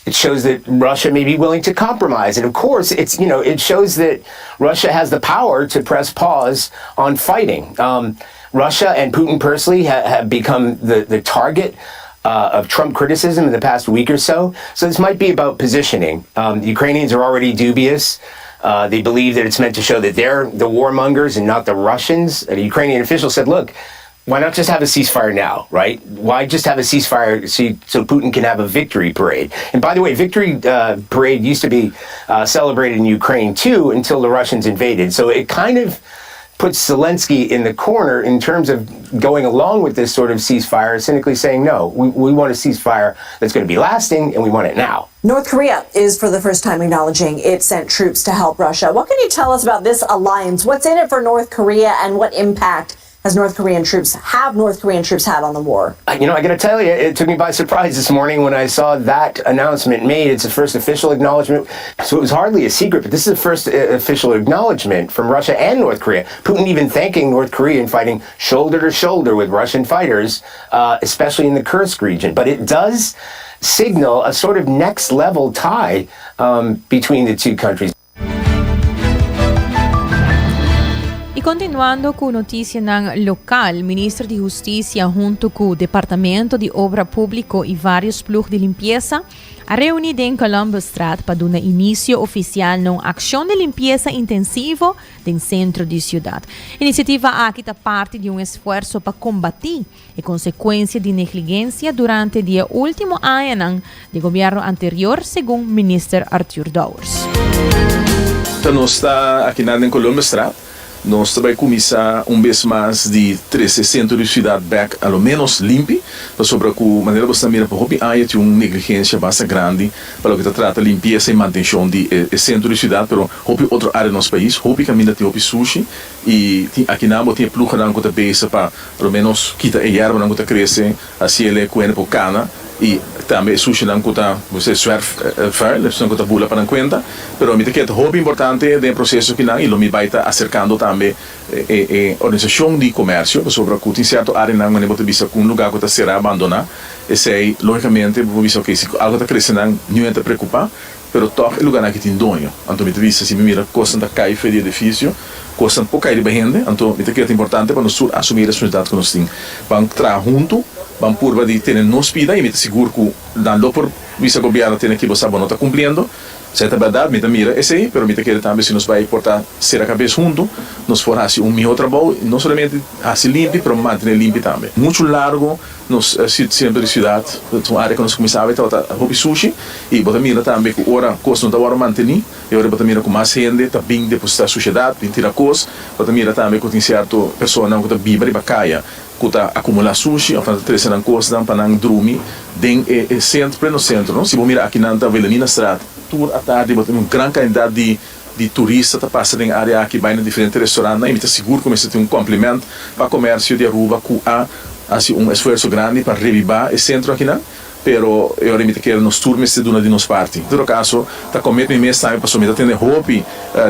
It shows that Russia may be willing to compromise. And of course, it shows that Russia has the power to press pause on fighting. Russia and Putin personally have become the target of Trump criticism in the past week or so. So this might be about positioning. The Ukrainians are already dubious. They believe that it's meant to show that they're the warmongers and not the Russians. A Ukrainian official said, look, why not just have a ceasefire now, right? Why just have a ceasefire so Putin can have a victory parade? And by the way, victory parade used to be celebrated in Ukraine too until the Russians invaded. So it kind of puts Zelensky in the corner in terms of going along with this sort of ceasefire, cynically saying, no, we want a ceasefire that's going to be lasting and we want it now. North Korea is for the first time acknowledging it sent troops to help Russia. What can you tell us about this alliance? What's in it for North Korea and what impact have North Korean troops had on the war? I got to tell you, it took me by surprise this morning when I saw that announcement made. It's the first official acknowledgement, so it was hardly a secret, but this is the first official acknowledgement from Russia and North Korea. Putin even thanking North Korea and fighting shoulder to shoulder with Russian fighters, especially in the Kursk region. But it does signal a sort of next level tie between the two countries. Continuando com notícia ng local, Ministro de Justiça junto com o Departamento de Obra Público e vários plug de limpeza a reunido em Columbus Strat para dar início oficial numa ação de limpeza intensivo no centro da cidade. A iniciativa aqui está parte de esforço para combater a consequência de negligência durante o último ano do governo anterior, segundo o Ministro Arthur Dowers. Nós está aqui em Columbus Strat. Nós também começar vez mais de 360 de cidade back, ao menos limpo, sobre a maneira que mira para hobby há uma negligência bastante grande para o que trata limpeza e manutenção de centro de cidade, pero hobby outra área do nosso país, hobby caminha tem hobby sushi e aqui na tem pluga na conta beça para ao menos quita a erva na conta cresce, assim ele coena por cana e também sushi na conta você surf fair, na conta bula para conta, pero me que é hobby importante do processo que na e lo me vai estar acercando também organização de comércio sobre o que certo área na onde você visa com lugar que está será abandonar e sei logicamente você visa que se algo está crescendo não é preocupar, pero toch lugar na que tem dono, então me visa se me mira custa da cai de edifício custa pouco de gente, então me que é importante para nós assumir a responsabilidade que nós temos, vamos trabalhar junto. Vamos por de ter nos pida e me seguro que dando por visa governo tem que você não está cumprindo, Certa verdade, me mira esse aí, pero me querer também se nos vai portar ser a cabeça junto, nos for assim melhor trabalho, não somente assim limpo, mas manter limpo também. Muito largo, nos sempre de cidade, uma área que nós começava a hobby sushi, e bota mira também que ora coisa não tá hora manter, e ora bota mira com mais gente, tá bem depois da sociedade, bem tirar coisa, bota mira também que tem certo pessoa não que tá biba de bacaia, que tá acumular sushi, ou fazer três anos coisa, para não dormir, den sempre no centro, não? Se você mira aqui na Avenida Estrada, tour à tarde, uma grande quantidade de turistas que passam em área aqui, vai em diferentes restaurantes, e me seguro que você tem complemento para o comércio de Aruba, que há assim, esforço grande para revivar esse centro aqui, não? Pero eu remito que nos turmes de uma de nos parte. Em todo caso, tá comendo mês também para somente ter roupa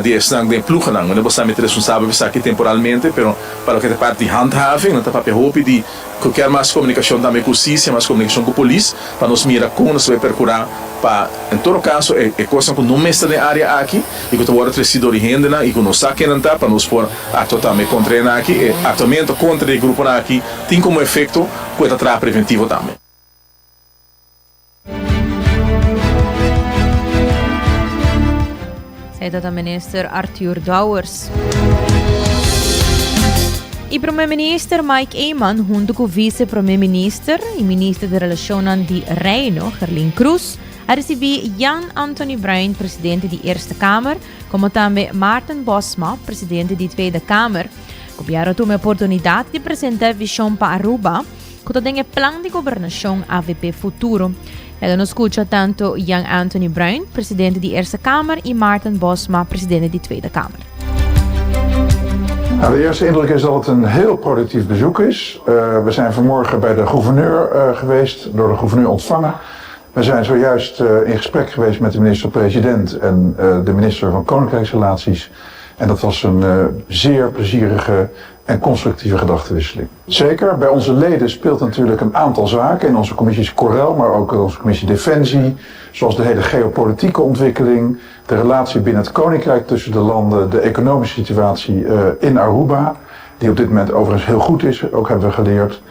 de estar de pluga não, não você também responsável para aqui temporalmente, pero para que te parte de handhaving, não tá para roupa de qualquer mais comunicação também com justiça, mais comunicação com a polícia, para nos mirar como nos vai percurar para em todo caso é coisa que não está na área aqui e que tu agora trazido de renda e que nos saque não tá para nos pôr ato também contra aqui, atuamento contra o grupo aqui tem como efeito que tá preventivo também. Zei dat minister Arthur Douwers. E primeiro-ministro Mike Eyman, junto com o vice-primeiro-ministro e ministro de Relações de Reino, Gerlin Cruz, a receber Jan Anthony Bruin, presidente da Eerste Kamer, como também Maarten Bosma, presidente da Tweede Kamer. Copiaram uma oportunidade de apresentar a visão para Aruba, que tem o plano de governação AVP Futuro. Ela nos escuta tanto Jan Anthony Bruin, presidente da Eerste Kamer, en Maarten Bosma, president de Tweede Kamer. Nou, de eerste indruk is dat het een heel productief bezoek is. We zijn vanmorgen bij de gouverneur geweest, door de gouverneur ontvangen. We zijn zojuist in gesprek geweest met de minister-president en de minister van Koninkrijksrelaties. En dat was een zeer plezierige en constructieve gedachtenwisseling. Zeker, bij onze leden speelt natuurlijk een aantal zaken in onze commissies Corel, maar ook in onze commissie Defensie, zoals de hele geopolitieke ontwikkeling, de relatie binnen het Koninkrijk tussen de landen, de economische situatie in Aruba, die op dit moment overigens heel goed is, ook hebben we geleerd.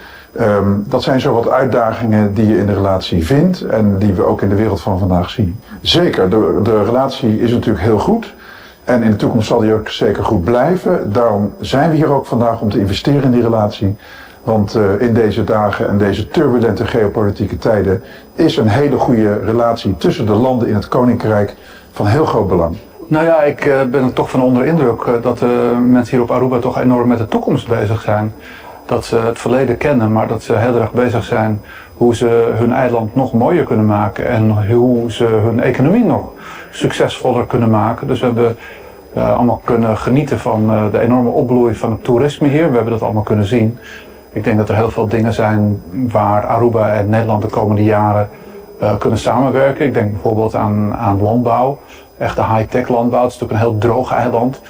Dat zijn zo wat uitdagingen die je in de relatie vindt en die we ook in de wereld van vandaag zien. Zeker, de relatie is natuurlijk heel goed. En in de toekomst zal die ook zeker goed blijven. Daarom zijn we hier ook vandaag om te investeren in die relatie. Want in deze dagen en deze turbulente geopolitieke tijden is een hele goede relatie tussen de landen in het Koninkrijk van heel groot belang. Nou ja, ik ben er toch van onder de indruk dat mensen hier op Aruba toch enorm met de toekomst bezig zijn. Dat ze het verleden kennen, maar dat ze heel erg bezig zijn hoe ze hun eiland nog mooier kunnen maken en hoe ze hun economie nog succesvoller kunnen maken. Dus we hebben allemaal kunnen genieten van de enorme opbloei van het toerisme hier. We hebben dat allemaal kunnen zien. Ik denk dat er heel veel dingen zijn waar Aruba en Nederland de komende jaren kunnen samenwerken. Ik denk bijvoorbeeld aan landbouw, echte high-tech landbouw. Het is natuurlijk een heel droog eiland.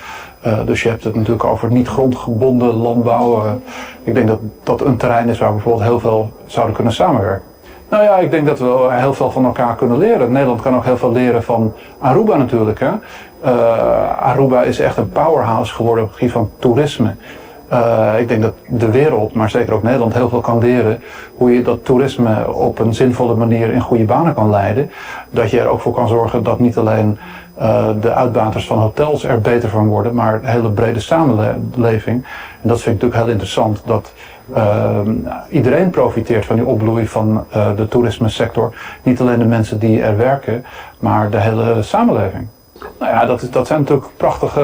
Dus je hebt het natuurlijk over niet grondgebonden landbouw. Ik denk dat dat een terrein is waar we bijvoorbeeld heel veel zouden kunnen samenwerken. Nou ja, ik denk dat we heel veel van elkaar kunnen leren. Nederland kan ook heel veel leren van Aruba natuurlijk. Hè. Aruba is echt een powerhouse geworden op het gebied van toerisme. Ik denk dat de wereld, maar zeker ook Nederland, heel veel kan leren hoe je dat toerisme op een zinvolle manier in goede banen kan leiden. Dat je er ook voor kan zorgen dat niet alleen de uitbaters van hotels er beter van worden, maar een hele brede samenleving. En dat vind ik natuurlijk heel interessant, dat iedereen profiteert van die opbloei van de toerismesector. Niet alleen de mensen die er werken, maar de hele samenleving. Nou ja, dat zijn natuurlijk prachtige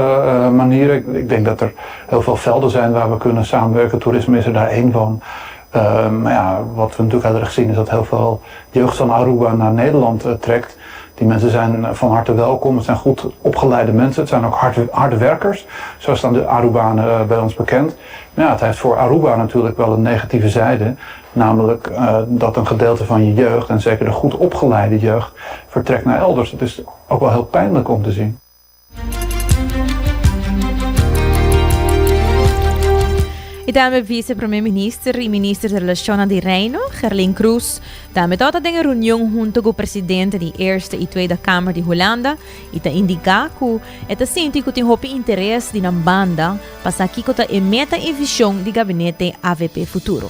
manieren. Ik denk dat er heel veel velden zijn waar we kunnen samenwerken. Toerisme is er daar één van. Maar ja, wat we natuurlijk heel erg zien is dat heel veel jeugd van Aruba naar Nederland trekt. Die mensen zijn van harte welkom. Het zijn goed opgeleide mensen. Het zijn ook harde werkers. Zo staan de Arubanen bij ons bekend. Maar ja, het heeft voor Aruba natuurlijk wel een negatieve zijde. Namelijk dat een gedeelte van je jeugd, en zeker de goed opgeleide jeugd, vertrekt naar elders. Het is ook wel heel pijnlijk om te zien. E também vice-primeiro-ministro e ministro de Relações de Reino, Gerlin Cruz, também toda tem uma reunião junto com o presidente da Eerste e Tweede Kamer de Holanda e te indicar que é sente que tem hope interesse na banda para aqui que a meta e visão do gabinete AVP Futuro.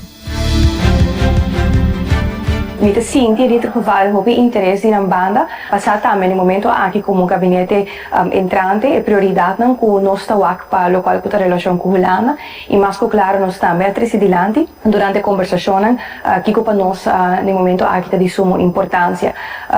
Mita sinti rito provare hobby interesse in banda, passata a nel momento anche come un gabinete entrante e priorità non con nostra WAC pa local con relazione con Holanda, e masco claro non sta metrisi di lanti durante conversazione kiko pa nos nel momento anche di summa importanza.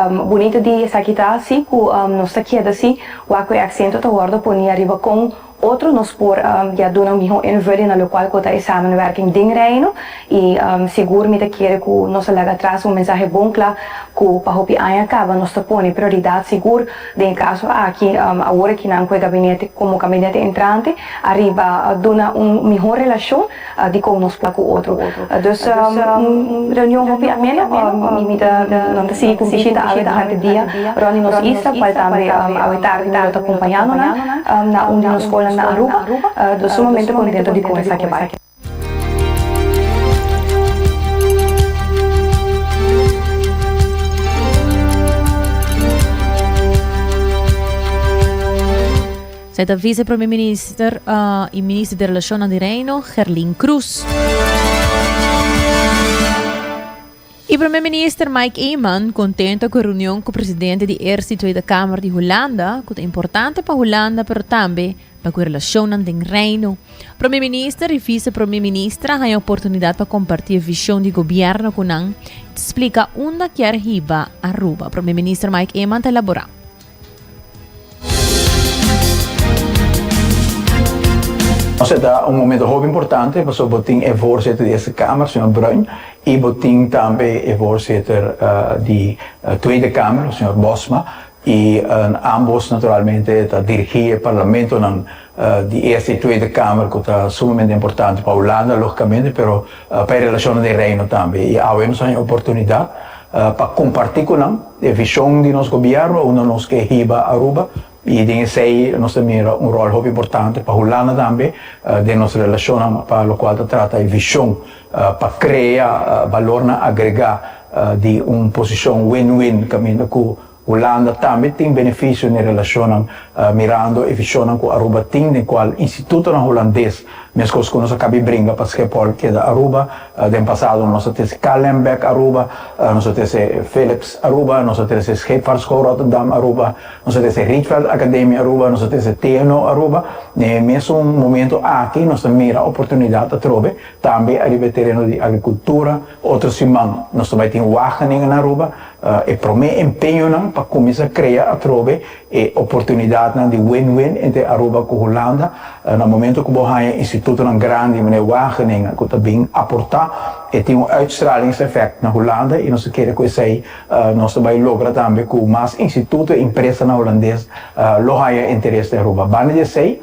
Bonito di sakita si ku nostra chieda si WAC e accento ta guardo poni arriva con outro nos por ja doen een miho invulling na lokaal kota e samenwerking ding reino e seguro me te querer ku nos laga atrás um mensaje bom kla ku pa hopi aya acaba nos tapone prioridade seguro de caso aqui agora que não com gabinete como gabinete entrante arriba dona miho relação de com nos pa ku outro dus reunião hopi amena imita não te sigo visita durante dia roni nos isla para também a tarde nos acompanhando na nos escola na Aruba, sumamente contento di começar aqui vai. Zij de vice-premier-minister e ministro de Relações de Reino, Gerlin Cruz. E primeiro-ministro Mike Eman, contento com a reunião com o presidente da Eerste e Tweede Kamer de Holanda, que é importante para Holanda, mas também para a relação com o Reino. Primeiro-ministro e vice-primeiro-ministra têm a oportunidade para compartilhar a visão do governo com ele e explicar onde quer ir a Aruba. Primeiro-ministro Mike Eman te elabora. Het is een moment heel importante, maar zo boting de voorzitter de Eerste Kamer, senhor Bruin, en boting também de voorzitter de Tweede Kamer, senhor Bosma, e een aanbod naturalmente dat dirigir het parlement aan de Eerste en Tweede Kamer, que é sumamente importante para Holanda, logicamente, pero para a relação de Reino também. E há uma oportunidade para compartilhar com a visão de nosso governo, onde nós queremos ir a Aruba. E dingen zij nós temos rol heel importante para Holanda também de nossa relação para o qual trata a visão para criar valor na agregar de posição win-win caminho com Holanda também tem benefício na relação mirando e visão com Aruba tem de qual instituto holandês mesmo que nós acabamos brincar para que porque da Aruba do passado nós temos Kallenbeck Aruba nós temos Philips Aruba nós temos Scheepvaartschool Rotterdam Aruba nós temos Rietveld Academie Aruba nós temos TNO Aruba e mesmo momento aqui nós temos a oportunidade de trocar também a terreno de agricultura outros simão nós também temos Wageningen na Aruba e para mim empenho para começar a criar a trocar e oportunidade de win-win entre Aruba com Holanda no momento que você instituto grande meneer Wageningen que também aportar e tem uitstralingseffect na Holanda e nós queremos que sei nós também logra também com mais instituto e empresa na holandês loja interesse na Aruba. Bane de sei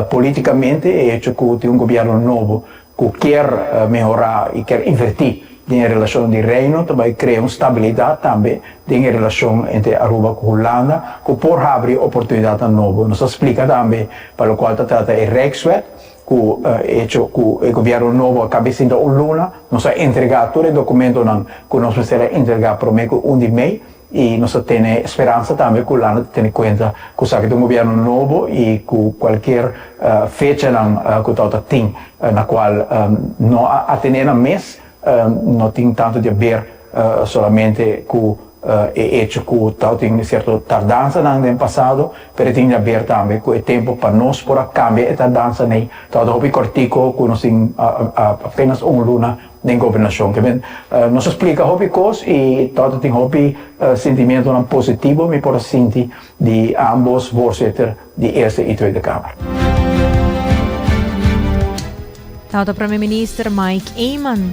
politicamente é hecho que tem governo novo que quer melhorar e quer invertir em relação de Reino, também cria uma estabilidade também em relação entre Aruba e Holanda, que por abrir oportunidade nova. Nos explica também para o qual trata o Rijkswet, que hecho que o governo novo acaba sendo Luna, nos ha entregado todo o documento que nós precisamos entregar para o mês 1 de maio, e nós temos esperança também que o Holanda tenha em conta que sabe que um governo novo e que qualquer fecha que está tem, na qual não atender a mês, não tem tanto de ver solamente que é hecho que tal tem certa tardança no passado, mas tem de ver também que é tempo para nós por cambiar essa tardança nem tal de hobby cortico que nós tem apenas luna de governação que nos explica hobby coisas e tal tem hobby sentimento positivo me por sentir de ambos voorzitter de Eerste e Tweede Kamer. Tal de primeiro-ministro Mike Eman.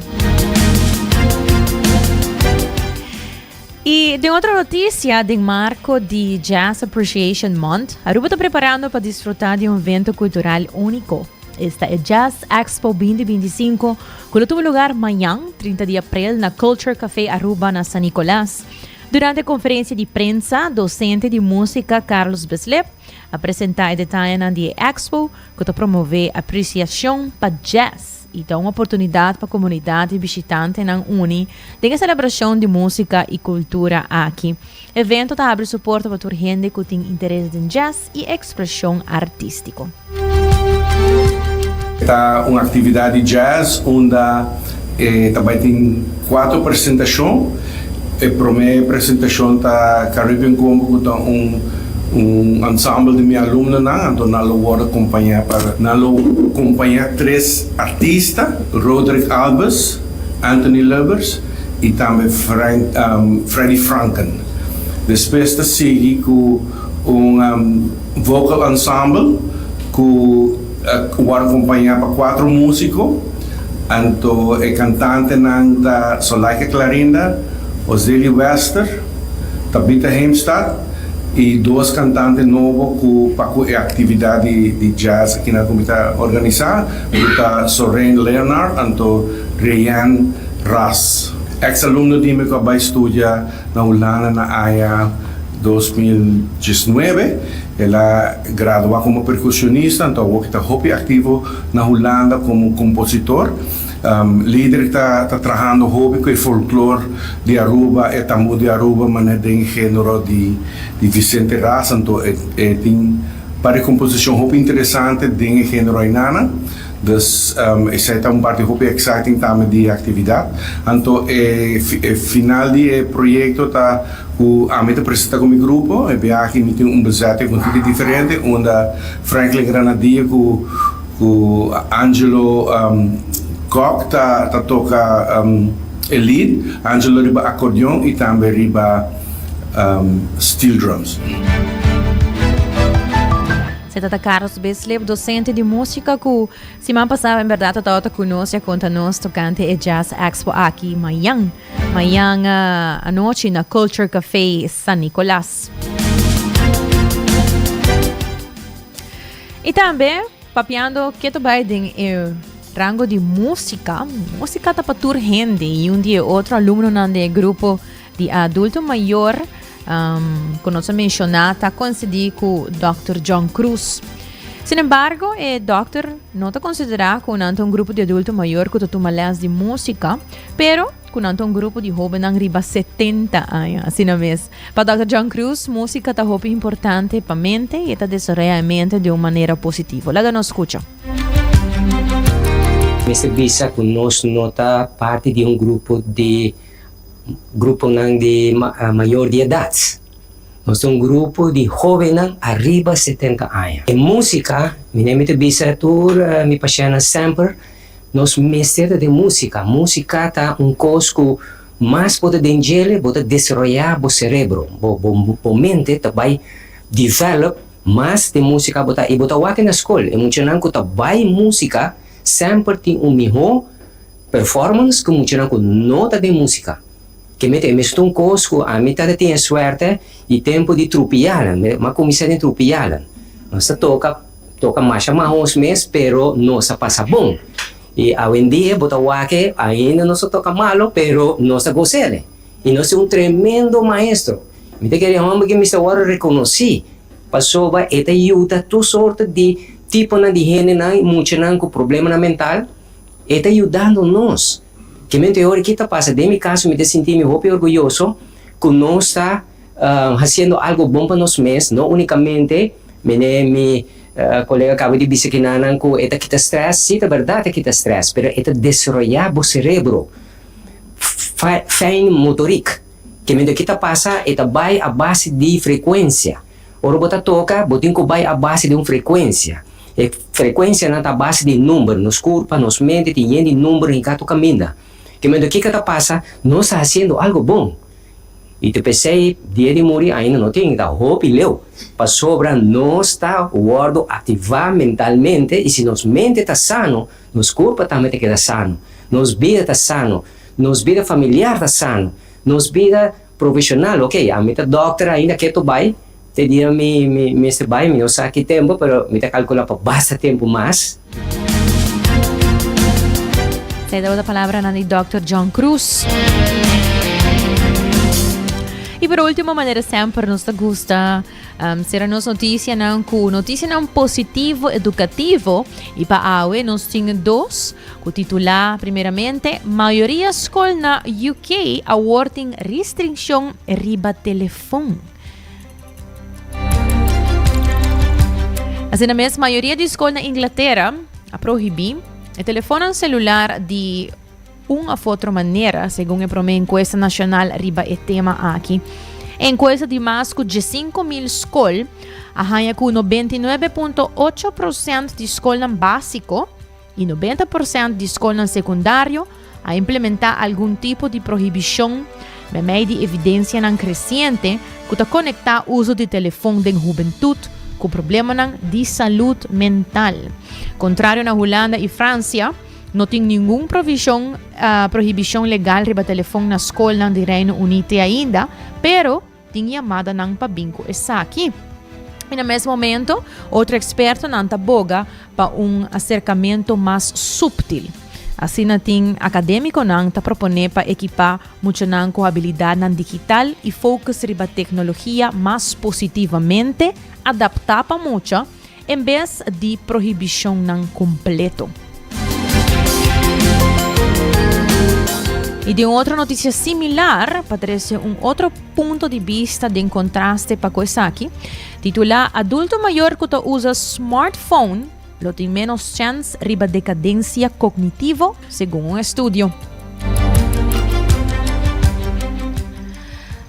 E de outra notícia, de marco de Jazz Appreciation Month, Aruba está preparando para desfrutar de um evento cultural único. Esta é Jazz Expo 2025, que tuvo lugar amanhã, 30 de abril, na Culture Café Aruba, na San Nicolás. Durante a conferência de prensa, docente de música Carlos Beslep apresentou detalhes da Expo, que está promover apreciação para jazz e dá uma oportunidade para a comunidade visitante na Uni de celebração de música e cultura aqui. O evento está abre suporte para toda gente que tem interesse em jazz e expressão artística. Está uma atividade jazz onde também tem 4 apresentações para minha apresentação tá Caribbean Combo tá ensemble de minha aluna na então nalo vou acompanhar três artistas, Roderick Albers, Anthony Lubbers e também Freddie Franken. Depois da sigue com vocal ensemble que vou acompanhar para 4 músicos. Então o cantante nanta Solaika Clarinda, Ozeli Wester, Tabitha Heimstad e 2 cantantes novos para a atividade de jazz aqui na comunidade organizada, Soren Leonard e Ryan Ras. Ex-alumno de mim que vai estudar na Holanda na AIA 2019. Ela graduou como percussionista, então eu estou muito ativo na Holanda como compositor. Líder está trabalhando hobby com o folclore de Aruba e também de Aruba, mas tem gênero de Vicente Ras, então tem para composição muito interessante de gênero ainana. Dus essa é parte muito exciting também de atividade. Então, final do projeto está a meta apresentar com o grupo, e aqui tem bezetting com tudo diferente, onde Franklin Granadier com Angelo Koch tá toca lead, Angelo riba acordeon e também riba steel drums. Tata Carlos Beslev, docente de música que semana passada, em verdade, estava conosco conta nós tocante e Jazz Expo aqui amanhã à noite na Culture Café San Nicolás. E também, papiando que tu vai em rango de música tá para tur gente e dia outro aluno no grupo de adulto maior conosco mencionada coincidir com o Dr. John Cruz. Sin embargo, o Dr. não está considerado como um grupo de adulto maior que toma aulas de música, pero com um grupo de jovens arriba 70 anos, assim mesmo. Para Dr. John Cruz, música está muito importante para a mente e está desenvolvendo a mente de uma maneira positiva. Lá nos escuta. Mr. Bisa conosco nota parte de grupo de maior de idade. Nós somos grupo de jovens arriba 70 anos. Em música, minha Bisa tour me apaixona sempre. Nós mestre de música. Música tá coisa que mais pode dengele, pode desenvolver o cérebro. A mente vai develop mais de música e bota aqui na escola. Emocionante que vai música sempre tem melhor performance que emocionante nota de música. Que me mesmo coisa que a metade tem sorte e tempo de tropiar, mas começar a tropiar. Nós toca mais mês, pero nós passa bom. E hoje em dia, bota aqui, ainda nós toca malo, pero nós gostamos. E nós é tremendo maestro. Me queria que me agora reconheci. Passou vai esta ajuda tu sorte de tipo de gente muito com problema mental, está ajudando nós. Que mente hora que está passando, em meu caso, me senti muito orgulhoso que nós está fazendo algo bom para nós mesmos, não unicamente meu colega acaba de dizer que não que está quita stress, sim, é verdade que está stress, mas está desenvolver o cérebro, fine motoric, que mente que está passando, está vai a base de frequência. Ora bota toca, botin que vai a base de uma frequência. E frequência não está a base de número, nos corpos, nos mente, tem de número em cada caminho. Que mente que está passando, nós está fazendo algo bom. E te pensei, dia de morrer ainda não tem, está hope leu. Para sobra, nós está guardo ativar mentalmente, e se nos mente está sano, nos corpos também queda sano, nos vida está sano, nos vida familiar está sano, nos vida profissional, ok, a meta doctor ainda que tu vai, te dia me vai, me usa aqui tempo, pero me te calcula para bastante tempo mais. Se dá a palavra ao Dr. John Cruz. E por último, maneira sempre nos gusta ser a nossa notícia não positivo educativo e para a nós temos 2 com titular primeiramente maioria escola na UK awarding restrição riba telefone. Assim mesmo, a maioria de escolas na Inglaterra a proibir o telefone celular de uma outra maneira, segundo a primeira encuesta nacional riba e tema aqui. A encuesta de mais de 5.000 escolas, arranha com 99,8% de escolas básico e 90% de escolas secundário a implementar algum tipo de proibição, meio de evidência não crescente que está conectar o uso de telefone da juventude com problema de saúde mental. Contrário na Holanda e França, não tem nenhuma proibição legal riba telefone na escola do Reino Unido ainda, pero tem chamada não para bingo essa aqui. E no mesmo momento, outro experto não boga para acercamento mais subtil. Assim, tem acadêmico não propõe para equipar muito não com habilidade digital e focus riba tecnologia mais positivamente, adaptar para muito, em vez de proibição não completo. E de outra notícia similar, parece outro ponto de vista de contraste para coisa aqui, titular adulto maior que usa smartphone, lo tem menos chance riba decadência cognitivo, segundo estudio.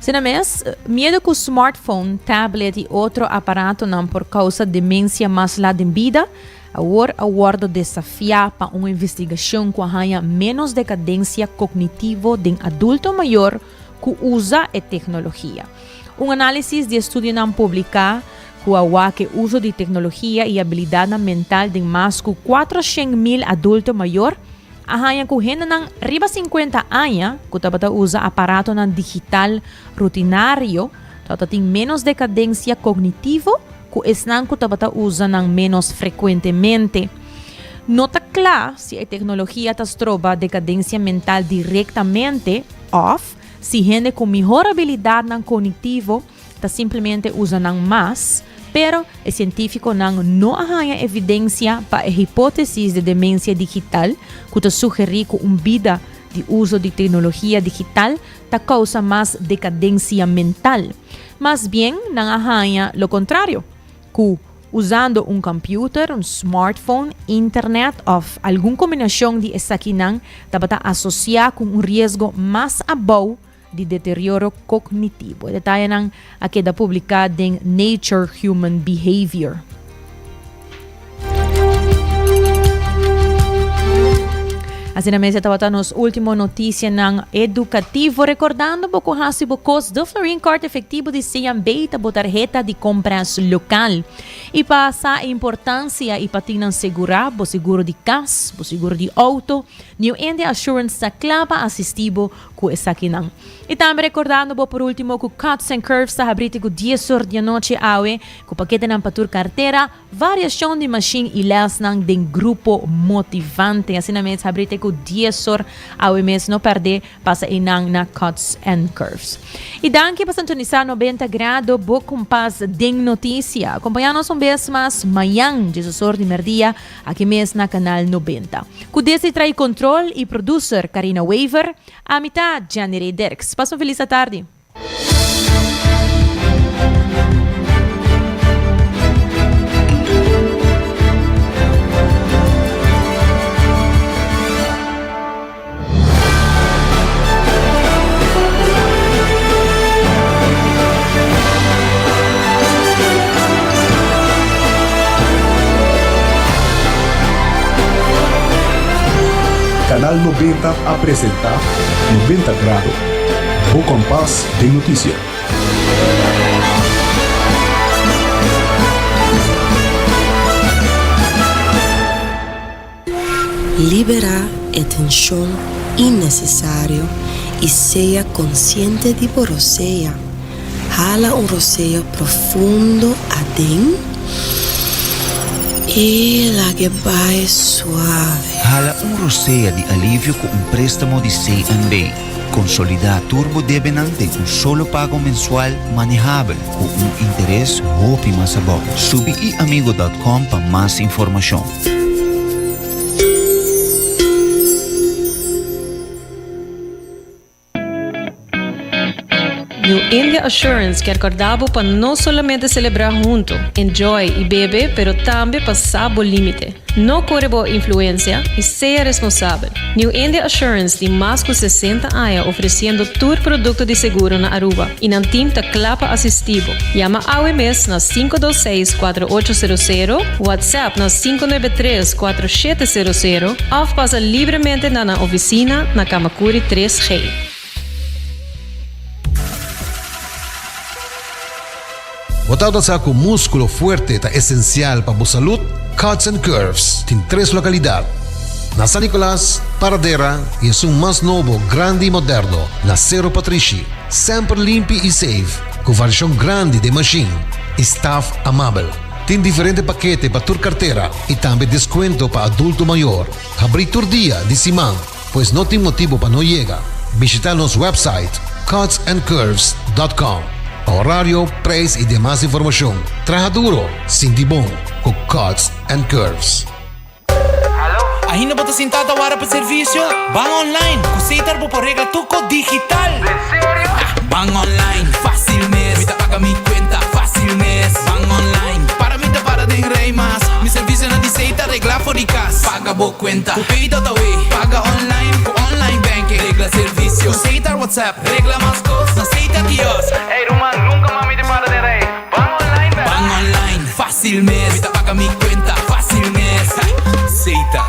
Sina mes, medo que o smartphone, tablet e outro aparato não por causa de demência mais lá de vida, agora desafiar para uma investigação que tenha menos decadência cognitivo de adulto maior que usa a tecnologia. Análise de estudo não publicado que o uso de tecnologia e habilidade mental de mais de 400.000 adultos maior, arranha que gente não riba 50 anos que usa aparato digital rutinário, tem menos decadência cognitivo que esnan que usa menos frequentemente. Nota claro se a tecnologia troba decadência mental diretamente off, se gente com melhor habilidade cognitivo simplesmente usa mais, pero o científico não arranha evidência para a hipótese de demência digital que sugere que vida de uso de tecnologia digital causa mais decadência mental. Mas bem, não arranha lo contrário, que usando computer, smartphone, internet ou alguma combinação de essaquinang está associada com risco mais abaixo de deterioro cognitivo. Detalhe nang queda publicado em Nature Human Behavior. Assim na mesa estava nos última notícia ng educativo, recordando que hasibo cost do Florin Card efetivo de CMB a tarjeta de compras local. E para a importância e para tinang segurar, o seguro de casa, o seguro de auto, New India Assurance sa klapa assistibo ku esa kinang. E também recordando por último que Cuts and Curves sa habrite ku 10 horas de noche awe, ku pakete ng patur cartera, variação de machine e les ng den grupo motivante. Assim na mesa habrite ku 10 horas awe mes no perde pasa inang na Cuts and Curves. E danke pa sintonizar 90 grado bo kumpas ding notícia. Acompanhanos vez mas mayang 10 horas de merdia aqui mes na canal 90. Ku desse trai control e producer Karina Waver, a mitad Janire Derks. Passe uma feliz tarde. Canal 90 apresenta 90 Grado, o compás de notícia. Libera a tensão innecessária e seja consciente de roceia. Jala roceio profundo adentro e la que vai suave. Hala roceia de alívio com préstamo de CMB. Consolidar Turbo Debenang tem solo pago mensual manejável com interesse hopi mais bom. Subi iamigo.com para mais informação. New India Assurance quer acordar para não somente celebrar junto, enjoy e beber, pero também passar o limite. Não corre boa influência e seja responsável. New India Assurance tem mais de 60 anos oferecendo todo produto de seguro na Aruba e não tem clapa assistivo. Llama AWMS na 526-4800, WhatsApp na 593-4700 ou passa livremente na oficina na Kamakuri 3G. Botado sa ako músculo fuerte ta esencial para a salud, Cuts and Curves tem 3 localidades. Na San Nicolás, Paradera e é mais novo, grande e moderno, na Cerro Patrici. Sempre limpo e safe, com variação grande de machine. Staff amável. Tem diferente paquete para tua carteira e também desconto para adulto maior. Abrir todo dia de semana, pois não tem motivo para não chegar. Visitar nosso website cutsandcurves.com. Horário, preço e demais informação. Traja duro, sinti bom, com Cuts and Curves. Ainda bota sentada para o serviço? Van online, cosita por regla tuco digital. ¿En serio? Van online, fácil mes. Me paga mi cuenta, fácil mes. Van online, para mí te para de rey más. Mi servicio no dice regla fóricas. Paga bo cuenta, pedido paga online, online banking. Regla servicio, cosita WhatsApp, regla más cosas. Aceita Dios. Hey, Roman, nunca mami te para de rey. Van online, van online, fácil mes. Me paga mi cuenta, fácil mes. Aceita.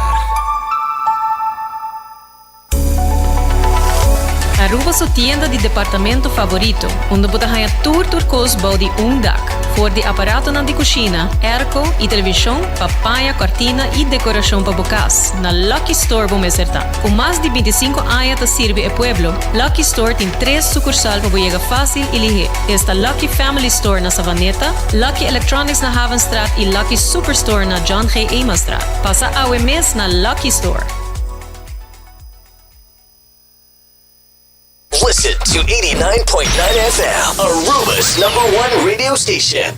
Aruba sua tienda de departamento favorito, onde você ganha tudo cos de dak, for de aparato na de cozinha, airco e televisão, papaya, cortina e decoração para bocas. Na Lucky Store vamos acertar. Com mais de 25 anos te sirve o pueblo, Lucky Store tem 3 sucursal para chegar fácil e ligeiro. Está Lucky Family Store na Savaneta, Lucky Electronics na Havenstraat e Lucky Superstore na John G. Emastraat. Passa ao mês na Lucky Store. Listen to 89.9 FM, Aruba's #1 radio station.